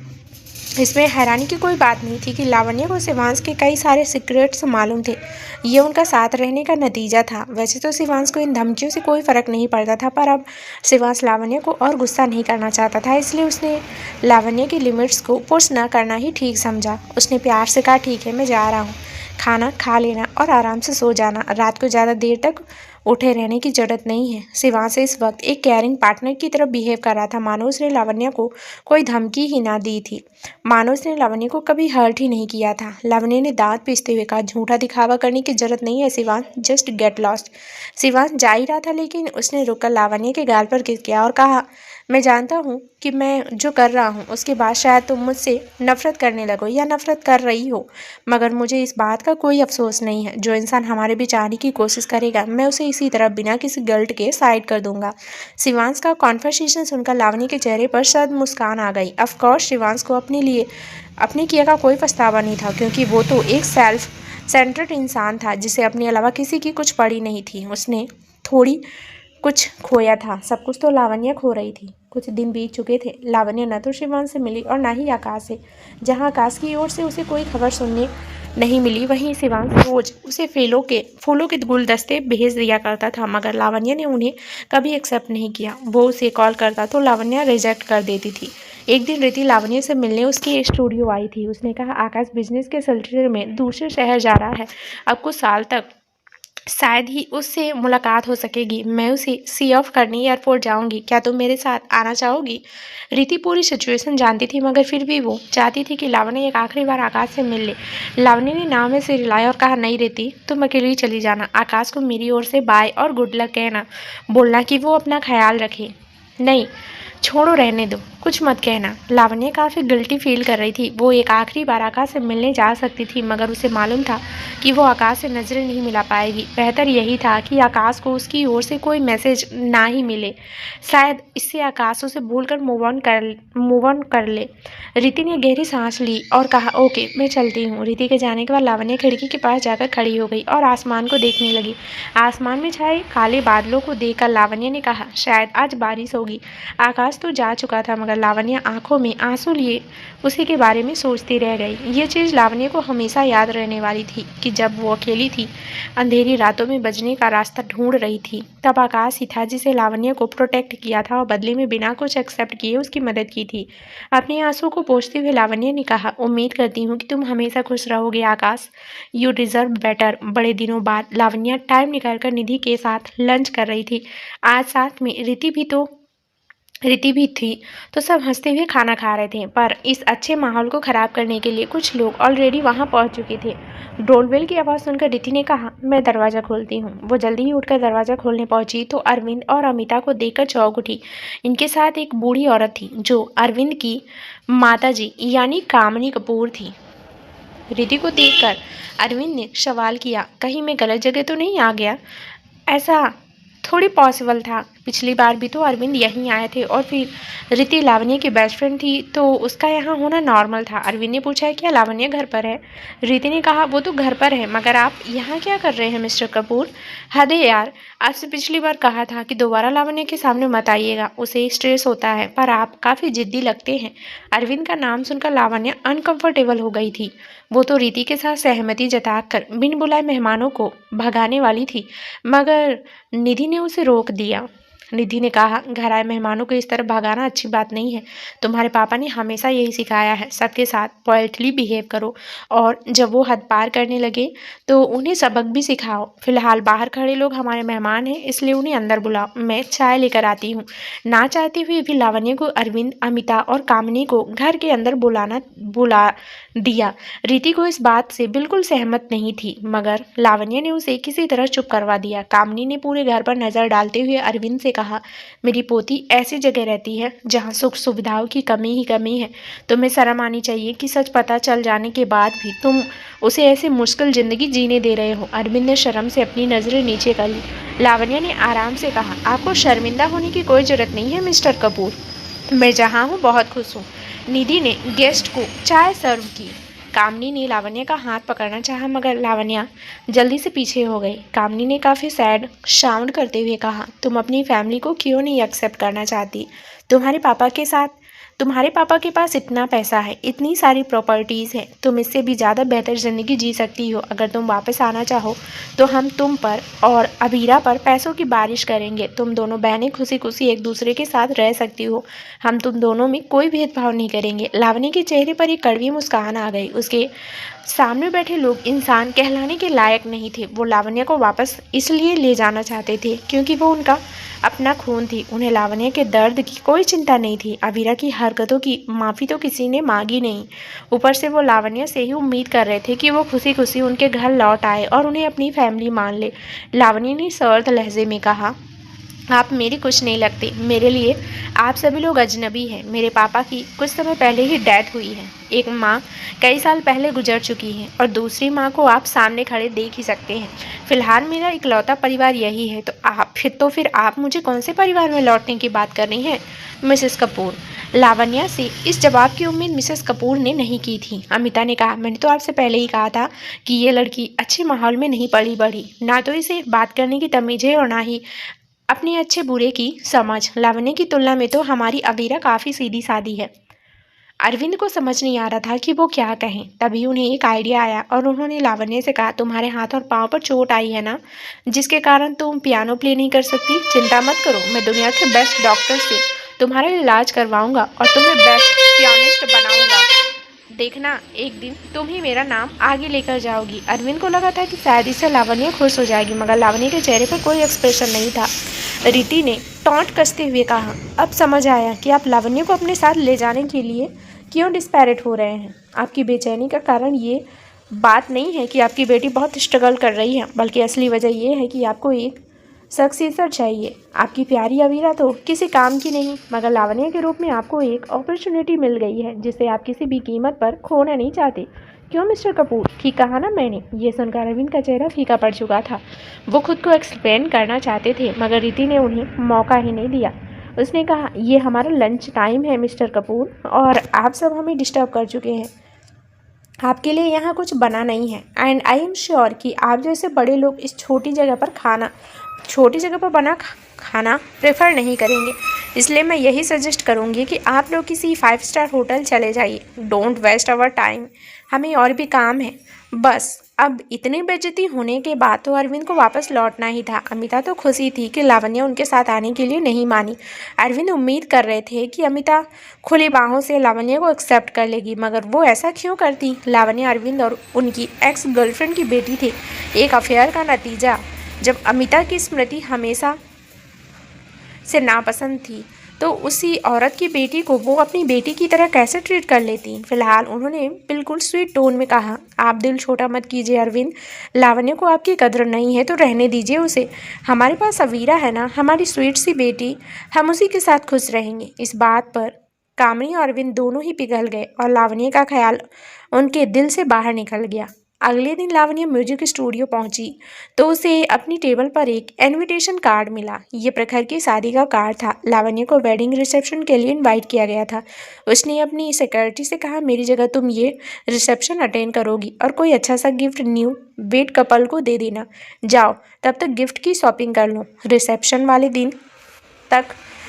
इसमें हैरानी की कोई बात नहीं थी कि लावण्य को शिवांश के कई सारे सीक्रेट्स मालूम थे। ये उनका साथ रहने का नतीजा था। वैसे तो शिवांश को इन धमकियों से कोई फर्क नहीं पड़ता था, पर अब शिवांश लावण्य को और गुस्सा नहीं करना चाहता था, इसलिए उसने लावण्य की लिमिट्स को पुश न करना ही ठीक समझा। उसने प्यार से कहा, ठीक है, मैं जा रहा हूँ। खाना खा लेना और आराम से सो जाना। रात को ज़्यादा देर तक उठे रहने की जरूरत नहीं है। शिवांश इस वक्त एक केयरिंग पार्टनर की तरफ बिहेव कर रहा था, मानो उसने लावण्य को कोई धमकी ही ना दी थी, मानो उसने लावण्य को कभी हर्ट ही नहीं किया था। लावण्य ने दांत पीसते हुए कहा, झूठा दिखावा करने की जरूरत नहीं है Shivansh, just get lost. Shivansh जा ही रहा था, लेकिन उसने रुककर लावण्य के गाल पर किस किया और कहा, मैं जानता हूँ कि मैं जो कर रहा हूँ उसके बाद शायद तुम मुझसे नफरत करने लगो या नफरत कर रही हो, मगर मुझे इस बात का कोई अफसोस नहीं है। जो इंसान हमारे बीच आने की कोशिश करेगा, मैं उसे इसी तरह बिना किसी गिल्ट के साइड कर दूंगा। शिवांश का कॉन्वर्सेशन सुनकर लावणी के चेहरे पर शायद मुस्कान आ गई। ऑफकोर्स शिवांश को अपने किए का कोई पछतावा नहीं था, क्योंकि वो तो एक सेल्फ सेंटर्ड इंसान था जिसे अपने अलावा किसी की कुछ पड़ी नहीं थी। उसने थोड़ी कुछ खोया था, सब कुछ तो लावण्य खो रही थी। कुछ दिन बीत चुके थे। लावण्य न तो शिवांश से मिली और न ही आकाश से। जहां आकाश की ओर से उसे कोई खबर सुनने नहीं मिली, वहीं शिवांश रोज उसे फूलों के गुलदस्ते भेज दिया करता था, मगर लावण्य ने उन्हें कभी एक्सेप्ट नहीं किया। वो उसे कॉल करता तो लावण्य रिजेक्ट कर देती थी। एक दिन रिति लावण्य से मिलने उसके स्टूडियो आई थी। उसने कहा, आकाश बिजनेस के सिलसिले में दूसरे शहर जा रहा है, अब कुछ साल तक शायद ही उससे मुलाकात हो सकेगी। मैं उसे सी ऑफ करने एयरपोर्ट जाऊंगी, क्या तुम मेरे साथ आना चाहोगी? रीति पूरी सिचुएशन जानती थी, मगर फिर भी वो चाहती थी कि लावण्य एक आखिरी बार आकाश से मिल ले। लावण्य ने नाव में से रिलाया और कहा, नहीं रीति, तुम अकेली चली जाना। आकाश को मेरी ओर से बाय और गुड लक कहना, बोलना कि वो अपना ख्याल रखे। नहीं, छोड़ो, रहने दो, कुछ मत कहना। लावण्य काफ़ी गिल्टी फील कर रही थी। वो एक आखिरी बार आकाश से मिलने जा सकती थी, मगर उसे मालूम था कि वो आकाश से नजरें नहीं मिला पाएगी। बेहतर यही था कि आकाश को उसकी ओर से कोई मैसेज ना ही मिले। शायद इससे आकाश उसे भूलकर मूव ऑन कर ले। रीति ने गहरी सांस ली और कहा, ओके, मैं चलती हूँ। रीति के जाने के बाद लावण्य खिड़की के पास जाकर खड़ी हो गई और आसमान को देखने लगी। आसमान में छाए काले बादलों को देखकर लावण्य ने कहा, शायद आज बारिश होगी। आकाश तो जा चुका था, मगर लावण्य आंखों में आंसू लिए उसी के बारे में सोचती रह गई। ये चीज़ लावण्य को हमेशा याद रहने वाली थी कि जब वो अकेली थी, अंधेरी रातों में बजने का रास्ता ढूंढ रही थी, तब आकाश ही था जिसे लावण्य को प्रोटेक्ट किया था और बदले में बिना कुछ एक्सेप्ट किए उसकी मदद की थी। अपने आंसू को पोंछते हुए लावण्य ने कहा, उम्मीद करती हूँ कि तुम हमेशा खुश रहोगे आकाश, यू डिजर्व बेटर। बड़े दिनों बाद लावण्य टाइम निकालकर निधि के साथ लंच कर रही थी। आज साथ में रीति भी थी, तो सब हंसते हुए खाना खा रहे थे। पर इस अच्छे माहौल को खराब करने के लिए कुछ लोग ऑलरेडी वहां पहुंच चुके थे। डोरबेल की आवाज़ सुनकर रीति ने कहा, मैं दरवाज़ा खोलती हूँ। वो जल्दी ही उठकर दरवाज़ा खोलने पहुंची तो अरविंद और अमिता को देखकर चौंक उठी। इनके साथ एक बूढ़ी औरत थी जो अरविंद की माताजी यानी कामनी कपूर थी। रीति को देखकर अरविंद ने सवाल किया, कहीं मैं गलत जगह तो नहीं आ गया? ऐसा थोड़ी पॉसिबल था, पिछली बार भी तो अरविंद यहीं आए थे और फिर रीति लावण्य की बेस्ट फ्रेंड थी, तो उसका यहाँ होना नॉर्मल था। अरविंद ने पूछा, क्या लावण्य घर पर है? रीति ने कहा, वो तो घर पर है, मगर आप यहाँ क्या कर रहे हैं मिस्टर कपूर? हद है यार, आपसे पिछली बार कहा था कि दोबारा लावण्य के सामने मत आइएगा, उसे स्ट्रेस होता है, पर आप काफ़ी जिद्दी लगते हैं। अरविंद का नाम सुनकर लावण्य अनकंफर्टेबल हो गई थी। वो तो रीति के साथ सहमति जताकर बिन बुलाए मेहमानों को भगाने वाली थी, मगर निधि ने उसे रोक दिया। निधि ने कहा, घर आए मेहमानों को इस तरह भगाना अच्छी बात नहीं है। तुम्हारे पापा ने हमेशा यही सिखाया है, सबके साथ पोलाइटली बिहेव करो, और जब वो हद पार करने लगे तो उन्हें सबक भी सिखाओ। फिलहाल बाहर खड़े लोग हमारे मेहमान हैं, इसलिए उन्हें अंदर बुलाओ, मैं चाय लेकर आती हूँ। ना चाहते हुए भी लावण्य को अरविंद, अमिता और कामिनी को घर के अंदर दिया। रीति को इस बात से बिल्कुल सहमत नहीं थी, मगर लावण्य ने उसे किसी तरह चुप करवा दिया। कामिनी ने पूरे घर पर नजर डालते हुए अरविंद से कहा, मेरी पोती ऐसी जगह रहती है जहाँ सुख सुविधाओं की कमी ही कमी है। तुम्हें शर्म आनी चाहिए कि सच पता चल जाने के बाद भी तुम उसे ऐसी मुश्किल जिंदगी जीने दे रहे हो। अरविंद ने शर्म से अपनी नजरें नीचे कर ली। लावण्य ने आराम से कहा, आपको शर्मिंदा होने की कोई जरूरत नहीं है मिस्टर कपूर, मैं जहाँ हूँ बहुत खुश हूँ। निधि ने गेस्ट को चाय सर्व की। कामनी ने लावण्य का हाथ पकड़ना चाहा, मगर लावण्य जल्दी से पीछे हो गई। कामनी ने काफ़ी सैड साउंड करते हुए कहा, तुम अपनी फैमिली को क्यों नहीं एक्सेप्ट करना चाहती? तुम्हारे पापा के पास इतना पैसा है, इतनी सारी प्रॉपर्टीज़ हैं, तुम इससे भी ज़्यादा बेहतर ज़िंदगी जी सकती हो। अगर तुम वापस आना चाहो तो हम तुम पर और अबीरा पर पैसों की बारिश करेंगे। तुम दोनों बहनें खुशी खुशी एक दूसरे के साथ रह सकती हो। हम तुम दोनों में कोई भेदभाव नहीं करेंगे। लावणी के चेहरे पर एक कड़वी मुस्कान आ गई। उसके सामने बैठे लोग इंसान कहलाने के लायक नहीं थे। वो लावण्य को वापस इसलिए ले जाना चाहते थे क्योंकि वो उनका अपना खून थी। उन्हें लावण्य के दर्द की कोई चिंता नहीं थी। अबीरा की हरकतों की माफ़ी तो किसी ने मांगी नहीं। ऊपर से वो लावण्य से ही उम्मीद कर रहे थे कि वो खुशी खुशी उनके घर लौट आए और उन्हें अपनी फैमिली मान ले। लावण्य ने सर्द लहजे में कहा, आप मेरी कुछ नहीं लगते। मेरे लिए आप सभी लोग अजनबी हैं। मेरे पापा की कुछ समय पहले ही डेथ हुई है। एक माँ कई साल पहले गुजर चुकी है और दूसरी माँ को आप सामने खड़े देख ही सकते हैं। फिलहाल मेरा इकलौता परिवार यही है। तो फिर आप मुझे कौन से परिवार में लौटने की बात कर रही हैं मिसेस कपूर? लावण्य से इस जवाब की उम्मीद मिसेस कपूर ने नहीं की थी। अमिता ने कहा, मैंने तो आपसे पहले ही कहा था कि ये लड़की अच्छे माहौल में नहीं पली बढ़ी। ना तो इसे बात करने की तमीज़ है और ना ही अपने अच्छे बुरे की समझ। लावण्य की तुलना में तो हमारी अबीरा काफ़ी सीधी सादी है। अरविंद को समझ नहीं आ रहा था कि वो क्या कहें। तभी उन्हें एक आइडिया आया और उन्होंने लावण्य से कहा, तुम्हारे हाथ और पाँव पर चोट आई है ना, जिसके कारण तुम पियानो प्ले नहीं कर सकती? चिंता मत करो, मैं दुनिया के बेस्ट डॉक्टर से तुम्हारा इलाज करवाऊंगा और तुम्हें बेस्ट पियानिस्ट बनाऊंगा। देखना, एक दिन तुम ही मेरा नाम आगे लेकर जाओगी। अरविंद को लगा था कि शायद इससे लावण्य खुश हो जाएगी, मगर लावण्य के चेहरे पर कोई एक्सप्रेशन नहीं था। रीति ने टॉन्ट कसते हुए कहा, अब समझ आया कि आप लावण्य को अपने साथ ले जाने के लिए क्यों डिस्पैरेट हो रहे हैं। आपकी बेचैनी का कारण ये बात नहीं है कि आपकी बेटी बहुत स्ट्रगल कर रही है, बल्कि असली वजह यह है कि आपको एक सक्सेसर चाहिए। आपकी प्यारी अवीरा तो किसी काम की नहीं, मगर लावण्य के रूप में आपको एक अपॉर्चुनिटी मिल गई है जिसे आप किसी भी कीमत पर खोना नहीं चाहते। क्यों मिस्टर कपूर, ठीक कहा ना मैंने? ये सुनकर अरविंद का चेहरा फीका पड़ चुका था। वो खुद को एक्सप्लेन करना चाहते थे, मगर रीति ने उन्हें मौका ही नहीं दिया। उसने कहा, ये हमारा लंच टाइम है मिस्टर कपूर, और आप सब हमें डिस्टर्ब कर चुके हैं। आपके लिए यहाँ कुछ बना नहीं है, एंड आई एम श्योर कि आप जैसे बड़े लोग इस छोटी जगह पर बना खाना प्रेफर नहीं करेंगे। इसलिए मैं यही सजेस्ट करूँगी कि आप लोग किसी 5 स्टार होटल चले जाइए। डोंट वेस्ट आवर टाइम, हमें और भी काम है। बस अब इतनी बेइज्जती होने के बाद तो अरविंद को वापस लौटना ही था। अमिता तो खुशी थी कि लावण्य उनके साथ आने के लिए नहीं मानी। अरविंद उम्मीद कर रहे थे कि अमिता खुली बाहों से लावण्य को एक्सेप्ट कर लेगी, मगर वो ऐसा क्यों करती? लावण्य अरविंद और उनकी एक्स गर्लफ्रेंड की बेटी थी, एक अफेयर का नतीजा। जब अमिता की स्मृति हमेशा से नापसंद थी, तो उसी औरत की बेटी को वो अपनी बेटी की तरह कैसे ट्रीट कर लेती? फिलहाल उन्होंने बिल्कुल स्वीट टोन में कहा, आप दिल छोटा मत कीजिए अरविंद, लावण्य को आपकी कदर नहीं है तो रहने दीजिए उसे। हमारे पास अवीरा है ना, हमारी स्वीट सी बेटी, हम उसी के साथ खुश रहेंगे। इस बात पर कामिनी और अरविंद दोनों ही पिघल गए और लावण्य का ख्याल उनके दिल से बाहर निकल गया। अगले दिन लावण्य म्यूजिक स्टूडियो पहुंची तो उसे अपनी टेबल पर एक इनविटेशन कार्ड मिला। ये प्रखर की शादी का कार्ड था। लावण्य को वेडिंग रिसेप्शन के लिए इनवाइट किया गया था। उसने अपनी सेक्रेटरी से कहा, मेरी जगह तुम ये रिसेप्शन अटेंड करोगी और कोई अच्छा सा गिफ्ट न्यू वेड कपल को दे देना। जाओ, तब तक गिफ्ट की शॉपिंग कर लो। रिसेप्शन वाले दिन तक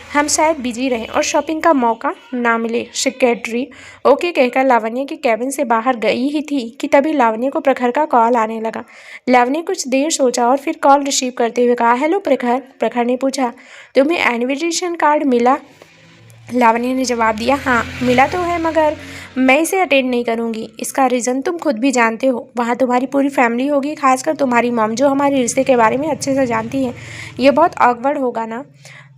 हम शायद बिजी रहें और शॉपिंग का मौका ना मिले। सेक्रेटरी ओके कहकर लावण्य के कैबिन से बाहर गई ही थी कि तभी लावण्य को प्रखर का कॉल आने लगा। लावण्य कुछ देर सोचा और फिर कॉल रिसीव करते हुए कहा, हेलो प्रखर। प्रखर ने पूछा, तुम्हें इनविटेशन कार्ड मिला? लावण्य ने जवाब दिया, हाँ मिला तो है, मगर मैं इसे अटेंड नहीं करूँगी। इसका रीज़न तुम खुद भी जानते हो। वहाँ तुम्हारी पूरी फैमिली होगी, खासकर तुम्हारी मॉम जो हमारे रिश्ते के बारे में अच्छे से जानती है। ये बहुत ऑकवर्ड होगा ना।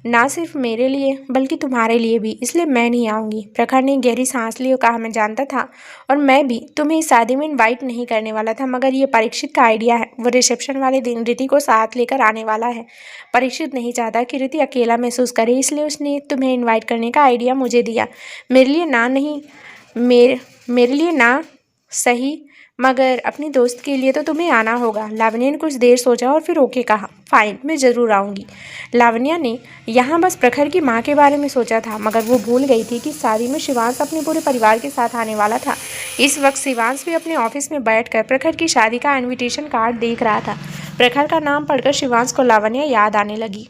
ना सिर्फ मेरे लिए बल्कि तुम्हारे लिए भी, इसलिए मैं नहीं आऊँगी। प्रखर ने गहरी सांस ली और कहा, मैं जानता था और मैं भी तुम्हें इस शादी में इनवाइट नहीं करने वाला था, मगर ये परीक्षित का आइडिया है। वो रिसेप्शन वाले दिन रिति को साथ लेकर आने वाला है। परीक्षित नहीं चाहता कि रिति अकेला महसूस करे, इसलिए उसने तुम्हें इन्वाइट करने का आइडिया मुझे दिया। मेरे लिए ना नहीं, मेरे लिए ना सही, मगर अपनी दोस्त के लिए तो तुम्हें आना होगा। लावण्या ने कुछ देर सोचा और फिर ओके कहा, फाइन, मैं ज़रूर आऊँगी। लावण्या ने यहाँ बस प्रखर की माँ के बारे में सोचा था, मगर वो भूल गई थी कि शादी में शिवांश अपने पूरे परिवार के साथ आने वाला था। इस वक्त शिवांश भी अपने ऑफिस में बैठकर प्रखर की शादी का इन्विटेशन कार्ड देख रहा था। प्रखर का नाम पढ़कर शिवांश को लावण्या याद आने लगी।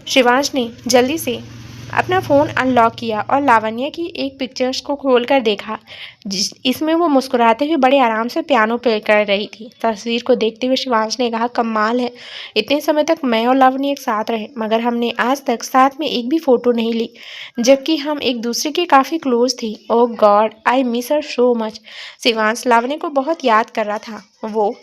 शिवांश ने जल्दी से अपना फ़ोन अनलॉक किया और लावण्या की एक पिक्चर्स को खोलकर देखा, इसमें वो मुस्कुराते हुए बड़े आराम से पियानो प्ले कर रही थी। तस्वीर को देखते हुए शिवांश ने कहा, कमाल है, इतने समय तक मैं और लावण्या एक साथ रहे, मगर हमने आज तक साथ में एक भी फ़ोटो नहीं ली, जबकि हम एक दूसरे के काफ़ी क्लोज थे। Oh God, I miss her so much. Shivansh Lavanya को बहुत याद कर रहा था। वो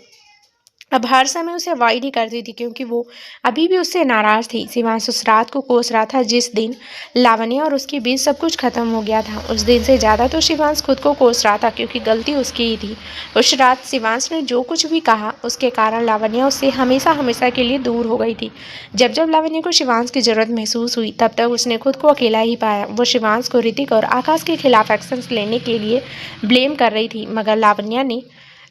अब हर समय उसे अवॉइड ही करती थी क्योंकि वो अभी भी उससे नाराज़ थी। शिवांश उस रात को कोस रहा था जिस दिन लावण्या और उसके बीच सब कुछ खत्म हो गया था। उस दिन से ज़्यादा तो शिवांश खुद को कोस रहा था क्योंकि गलती उसकी ही थी। उस रात शिवांश ने जो कुछ भी कहा उसके कारण लावण्या उससे हमेशा हमेशा के लिए दूर हो गई थी। जब जब लावण्या को शिवांश की ज़रूरत महसूस हुई तब तक उसने खुद को अकेला ही पाया। वो शिवांश को ऋतिक और आकाश के खिलाफ एक्शंस लेने के लिए ब्लेम कर रही थी, मगर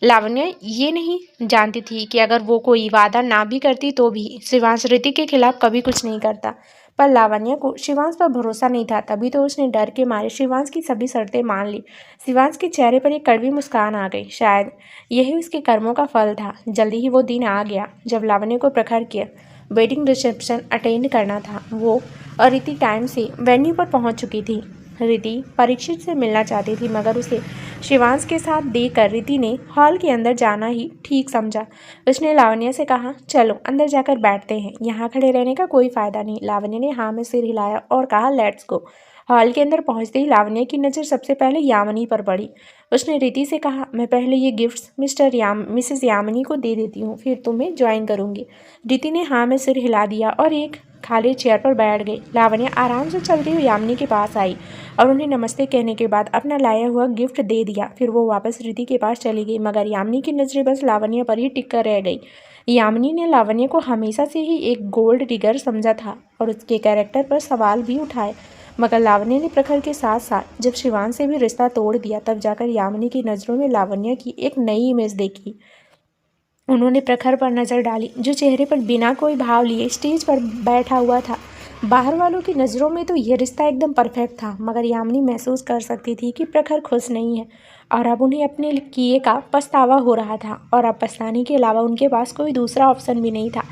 लावण्या ये नहीं जानती थी कि अगर वो कोई वादा ना भी करती तो भी शिवांश ऋतिक के खिलाफ कभी कुछ नहीं करता। पर लावण्या को शिवांश पर भरोसा नहीं था, तभी तो उसने डर के मारे शिवांश की सभी शर्तें मान ली। शिवांश के चेहरे पर एक कड़वी मुस्कान आ गई, शायद यही उसके कर्मों का फल था। जल्दी ही वो दिन आ गया जब लावण्या को प्रखर के वेडिंग रिसेप्शन अटेंड करना था। वो और ऋति टाइम से वेन्यू पर पहुंच चुकी थी। ऋति परीक्षित से मिलना चाहती थी, मगर उसे शिवांश के साथ देकर ऋति ने हॉल के अंदर जाना ही ठीक समझा। उसने लावण्या से कहा, चलो अंदर जाकर बैठते हैं, यहाँ खड़े रहने का कोई फ़ायदा नहीं। लावण्या ने हाँ में सिर हिलाया और कहा, लेट्स गो। हॉल के अंदर पहुंचते ही लावण्या की नज़र सबसे पहले यामिनी पर पड़ी। उसने ऋति से कहा, मैं पहले ये गिफ्ट्स मिसेस यामिनी को दे देती हूँ, फिर तुम्हें ज्वाइन करूँगी। ऋति ने हाँ में सिर हिला दिया और एक खाली चेयर पर बैठ गई। लावण्या आराम से चलती हुई यामिनी के पास आई और उन्हें नमस्ते कहने के बाद अपना लाया हुआ गिफ्ट दे दिया। फिर वो वापस ऋति के पास चली गई, मगर यामिनी की नज़रें बस लावण्या पर ही टिक कर रह गई। यामिनी ने लावण्या को हमेशा से ही एक गोल्ड डिगर समझा था और उसके कैरेक्टर पर सवाल भी उठाए, मगर लावण्या ने प्रखर के साथ साथ जब शिवांश से भी रिश्ता तोड़ दिया तब जाकर यामिनी की नज़रों में लावण्या की एक नई इमेज देखी। उन्होंने प्रखर पर नज़र डाली, जो चेहरे पर बिना कोई भाव लिए स्टेज पर बैठा हुआ था। बाहर वालों की नज़रों में तो यह रिश्ता एकदम परफेक्ट था, मगर यामिनी महसूस कर सकती थी कि प्रखर खुश नहीं है और अब उन्हें अपने किए का पछतावा हो रहा था और अब पछताने के अलावा उनके पास कोई दूसरा ऑप्शन भी नहीं था।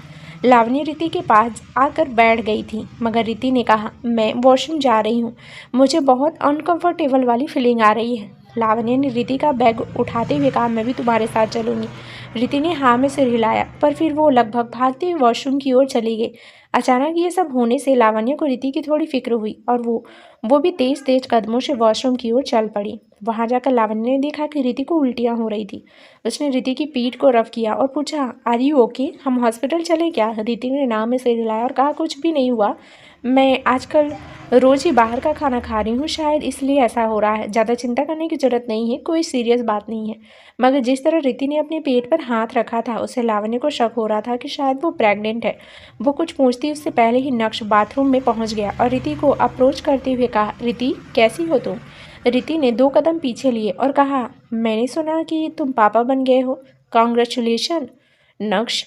लावण्या रीति के पास आकर बैठ गई थी, मगर रीति ने कहा, मैं वॉशरूम जा रही हूँ, मुझे बहुत अनकंफर्टेबल वाली फीलिंग आ रही है। लावण्या ने रीति का बैग उठाते हुए कहा, मैं भी तुम्हारे साथ चलूँगी। रीति ने हाँ में सिर हिलाया, पर फिर वो लगभग भागते हुए वॉशरूम की ओर चली गई। अचानक ये सब होने से लावण्या को रीति की थोड़ी फिक्र हुई और वो भी तेज तेज कदमों से वॉशरूम की ओर चल पड़ी। वहां जाकर लावण्या ने देखा कि रीति को उल्टियां हो रही थी। उसने रीति की पीठ को रफ किया और पूछा, आर यू ओके, हम हॉस्पिटल चलें क्या? रीति ने नाम में सिर हिलाया और कहा, कुछ भी नहीं हुआ, मैं आजकल रोज़ ही बाहर का खाना खा रही हूँ, शायद इसलिए ऐसा हो रहा है। ज़्यादा चिंता करने की ज़रूरत नहीं है, कोई सीरियस बात नहीं है। मगर जिस तरह रीति ने अपने पेट पर हाथ रखा था, उससे लावण्य को शक हो रहा था कि शायद वो प्रेग्नेंट है। वो कुछ पूछती उससे पहले ही नक्श बाथरूम में पहुँच गया और रीति को अप्रोच करते हुए कहा, रीति कैसी हो तुम? रीति ने 2 कदम पीछे लिए और कहा, मैंने सुना कि तुम पापा बन गए हो, कॉन्ग्रेचुलेशन। नक्श,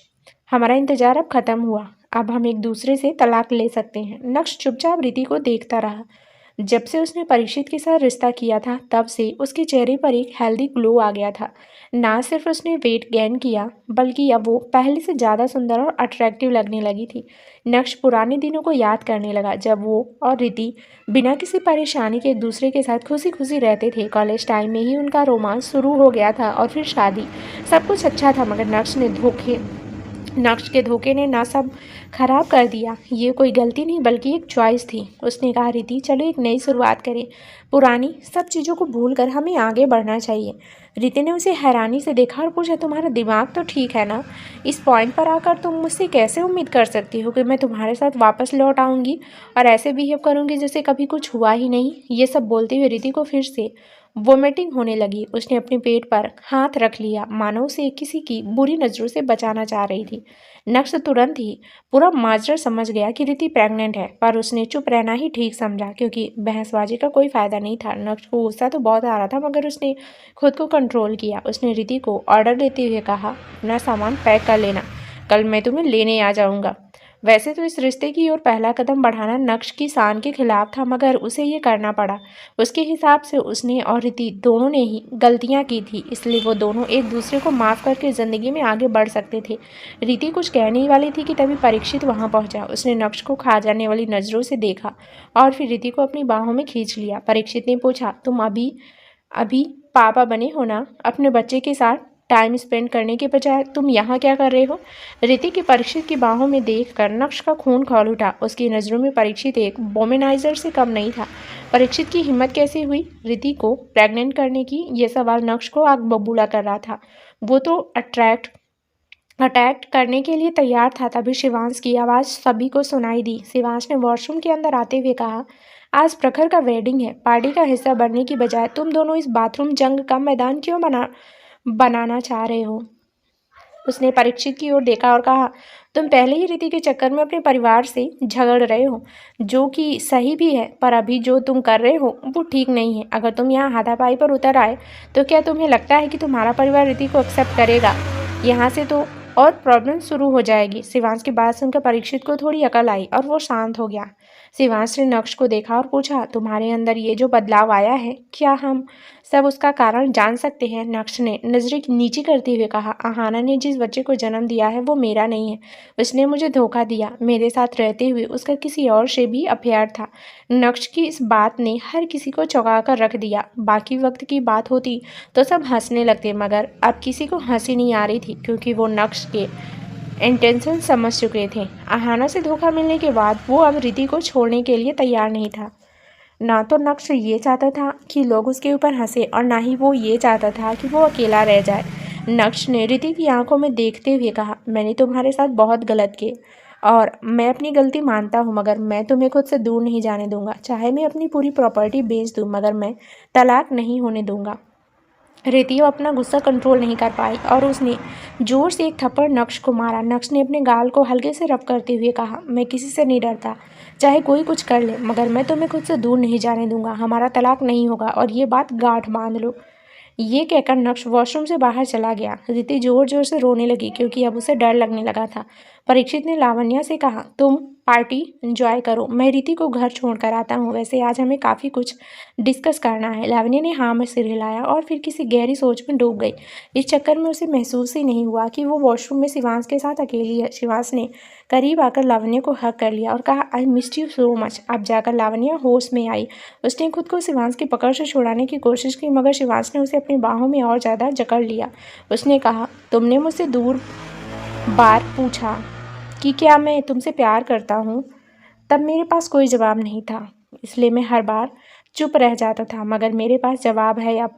हमारा इंतज़ार अब ख़त्म हुआ, अब हम एक दूसरे से तलाक ले सकते हैं। नक्श चुपचाप रीति को देखता रहा। जब से उसने परीक्षित के साथ रिश्ता किया था तब से उसके चेहरे पर एक हेल्दी ग्लो आ गया था। ना सिर्फ उसने वेट गेन किया, बल्कि अब वो पहले से ज़्यादा सुंदर और अट्रैक्टिव लगने लगी थी। नक्श पुराने दिनों को याद करने लगा जब वो और रीति बिना किसी परेशानी के एक दूसरे के साथ खुशी खुशी रहते थे। कॉलेज टाइम में ही उनका रोमांस शुरू हो गया था और फिर शादी। सब कुछ अच्छा था, मगर नक्श ने नक्श के धोखे ने ना सब खराब कर दिया। ये कोई गलती नहीं बल्कि एक चॉइस थी। उसने कहा, रिति चलो एक नई शुरुआत करें, पुरानी सब चीज़ों को भूल कर हमें आगे बढ़ना चाहिए। रिति ने उसे हैरानी से देखा और पूछा, तुम्हारा दिमाग तो ठीक है ना? इस पॉइंट पर आकर तुम मुझसे कैसे उम्मीद कर सकती हो कि मैं तुम्हारे साथ वापस लौट आऊँगी और ऐसे बिहेव करूँगी जैसे कभी कुछ हुआ ही नहीं? ये सब बोलते हुए रिति को फिर से वोमिटिंग होने लगी। उसने अपने पेट पर हाथ रख लिया, मानो उसे किसी की बुरी नज़रों से बचाना चाह रही थी। नक्श तुरंत ही पूरा माजरा समझ गया कि रिति प्रेग्नेंट है, पर उसने चुप रहना ही ठीक समझा क्योंकि बहसबाजी का कोई फ़ायदा नहीं था। नक्श को गुस्सा तो बहुत आ रहा था, मगर उसने खुद को कंट्रोल किया। उसने रिति को ऑर्डर देते हुए कहा, अपना सामान पैक कर लेना, कल मैं तुम्हें लेने आ जाऊँगा। वैसे तो इस रिश्ते की ओर पहला कदम बढ़ाना नक्श की शान के खिलाफ था, मगर उसे ये करना पड़ा। उसके हिसाब से उसने और रिति दोनों ने ही गलतियां की थी, इसलिए वो दोनों एक दूसरे को माफ़ करके ज़िंदगी में आगे बढ़ सकते थे। रिति कुछ कहने ही वाली थी कि तभी परीक्षित वहां पहुंचा। उसने नक्श को खा जाने वाली नज़रों से देखा और फिर रिति को अपनी बाहों में खींच लिया। परीक्षित ने पूछा, तुम अभी अभी पापा बने हो ना? अपने बच्चे के साथ टाइम स्पेंड करने के बजाय तुम यहाँ क्या कर रहे हो? रिति की परीक्षित की बाहों में देखकर नक्श का खून खौल उठा। उसकी नज़रों में परीक्षित एक वोमेनाइजर से कम नहीं था। परीक्षित की हिम्मत कैसे हुई रिति को प्रेग्नेंट करने की? यह सवाल नक्श को आग बबूला कर रहा था। वो तो अटैक करने के लिए तैयार था। तभी शिवांश की आवाज़ सभी को सुनाई दी। शिवांश ने वॉशरूम के अंदर आते हुए कहा, आज प्रखर का वेडिंग है, पार्टी का हिस्सा बनने की बजाय तुम दोनों इस बाथरूम जंग का मैदान क्यों बनाना चाह रहे हो? उसने परीक्षित की ओर देखा और कहा, तुम पहले ही रिति के चक्कर में अपने परिवार से झगड़ रहे हो, जो कि सही भी है, पर अभी जो तुम कर रहे हो वो ठीक नहीं है। अगर तुम यहाँ हाथापाई पर उतर आए तो क्या तुम्हें लगता है कि तुम्हारा परिवार रिति को एक्सेप्ट करेगा? यहाँ से तो और प्रॉब्लम शुरू हो जाएगी। शिवांश की बात सुनकर परीक्षित को थोड़ी अकल आई और वो शांत हो गया। शिवांश ने नक्श को देखा और पूछा, तुम्हारे अंदर ये जो बदलाव आया है, क्या हम सब उसका कारण जान सकते हैं? नक्श ने नजरें नीची करते हुए कहा, आहाना ने जिस बच्चे को जन्म दिया है वो मेरा नहीं है। उसने मुझे धोखा दिया। मेरे साथ रहते हुए उसका किसी और से भी अफेयर था। नक्श की इस बात ने हर किसी को चौंका कर रख दिया। बाकी वक्त की बात होती तो सब हंसने लगते, मगर अब किसी को हंसी नहीं आ रही थी क्योंकि वो नक्श के इंटेंशन समझ चुके थे। आहाना से धोखा मिलने के बाद वो अब रिति को छोड़ने के लिए तैयार नहीं था। ना तो नक्श ये चाहता था कि लोग उसके ऊपर हंसे और ना ही वो ये चाहता था कि वो अकेला रह जाए। नक्श ने रिति की आंखों में देखते हुए कहा, मैंने तुम्हारे साथ बहुत गलत किए और मैं अपनी गलती मानता हूँ, मगर मैं तुम्हें खुद से दूर नहीं जाने दूंगा। चाहे मैं अपनी पूरी प्रॉपर्टी बेच दूँ, मगर मैं तलाक नहीं होने दूंगा। रिति अपना गुस्सा कंट्रोल नहीं कर पाई और उसने जोर से एक थप्पड़ नक्श को मारा। नक्श ने अपने गाल को हल्के से रब करते हुए कहा, मैं किसी से नहीं डरता, चाहे कोई कुछ कर ले, मगर मैं तुम्हें खुद से दूर नहीं जाने दूंगा। हमारा तलाक नहीं होगा और ये बात गांठ बांध लो। ये कहकर नक्श वॉशरूम से बाहर चला गया। रिति जोर जोर से रोने लगी क्योंकि अब उसे डर लगने लगा था। परीक्षित ने लावण्या से कहा, तुम पार्टी एंजॉय करो, मैं रिति को घर छोड़ कर आता हूँ। वैसे आज हमें काफ़ी कुछ डिस्कस करना है। लावण्या ने हाँ में सिर हिलाया और फिर किसी गहरी सोच में डूब गई। इस चक्कर में उसे महसूस ही नहीं हुआ कि वो वॉशरूम में शिवांश के साथ अकेली है। शिवांश ने करीब आकर लावण्या को हक कर लिया और कहा, I missed you so much. अब जाकर लावण्या होश में आई। उसने खुद को शिवांश की पकड़ से छुड़ाने की कोशिश की, मगर शिवांश ने उसे अपनी बाहों में और ज़्यादा जकड़ लिया। उसने कहा, तुमने मुझसे दूर बार पूछा कि क्या मैं तुमसे प्यार करता हूँ, तब मेरे पास कोई जवाब नहीं था, इसलिए मैं हर बार चुप रह जाता था, मगर मेरे पास जवाब है अब।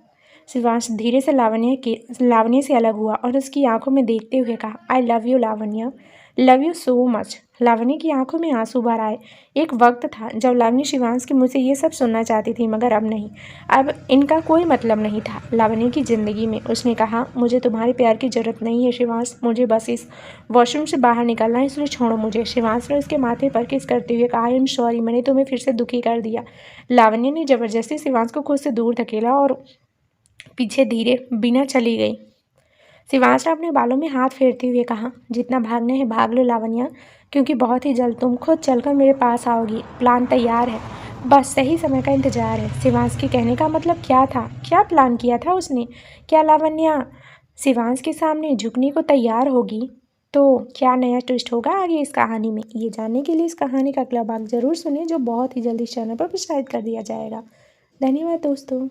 शिवांश धीरे से लावण्य से अलग हुआ और उसकी आंखों में देखते हुए कहा, I love you Lavanya, love you so much. Lavanya की आंखों में आंसू भर आए। एक वक्त था जब लावण्य शिवांश के मुँह से ये सब सुनना चाहती थी, मगर अब नहीं। अब इनका कोई मतलब नहीं था लावण्य की ज़िंदगी में। उसने कहा, मुझे तुम्हारे प्यार की ज़रूरत नहीं है शिवांश, मुझे बस इस वॉशरूम से बाहर निकलना है, इसलिए छोड़ो मुझे। शिवांश ने उसके माथे पर किस करते हुए कहा, आई एम सॉरी, मैंने तुम्हें फिर से दुखी कर दिया। लावण्य ने ज़बरदस्ती शिवांश को खुद से दूर धकेला और पीछे धीरे बिना चली गई। शिवांश ने अपने बालों में हाथ फेरते हुए कहा, जितना भागना है भाग लो लावण्या, क्योंकि बहुत ही जल्द तुम खुद चलकर मेरे पास आओगी। प्लान तैयार है, बस सही समय का इंतजार है। शिवांश के कहने का मतलब क्या था? क्या प्लान किया था उसने? क्या लावण्या शिवांश के सामने झुकने को तैयार होगी? तो क्या नया ट्विस्ट होगा आगे इस कहानी में? ये जानने के लिए इस कहानी का अगला भाग जरूर सुने, जो बहुत ही जल्दी इस चैनल पर प्रसारित कर दिया जाएगा। धन्यवाद दोस्तों।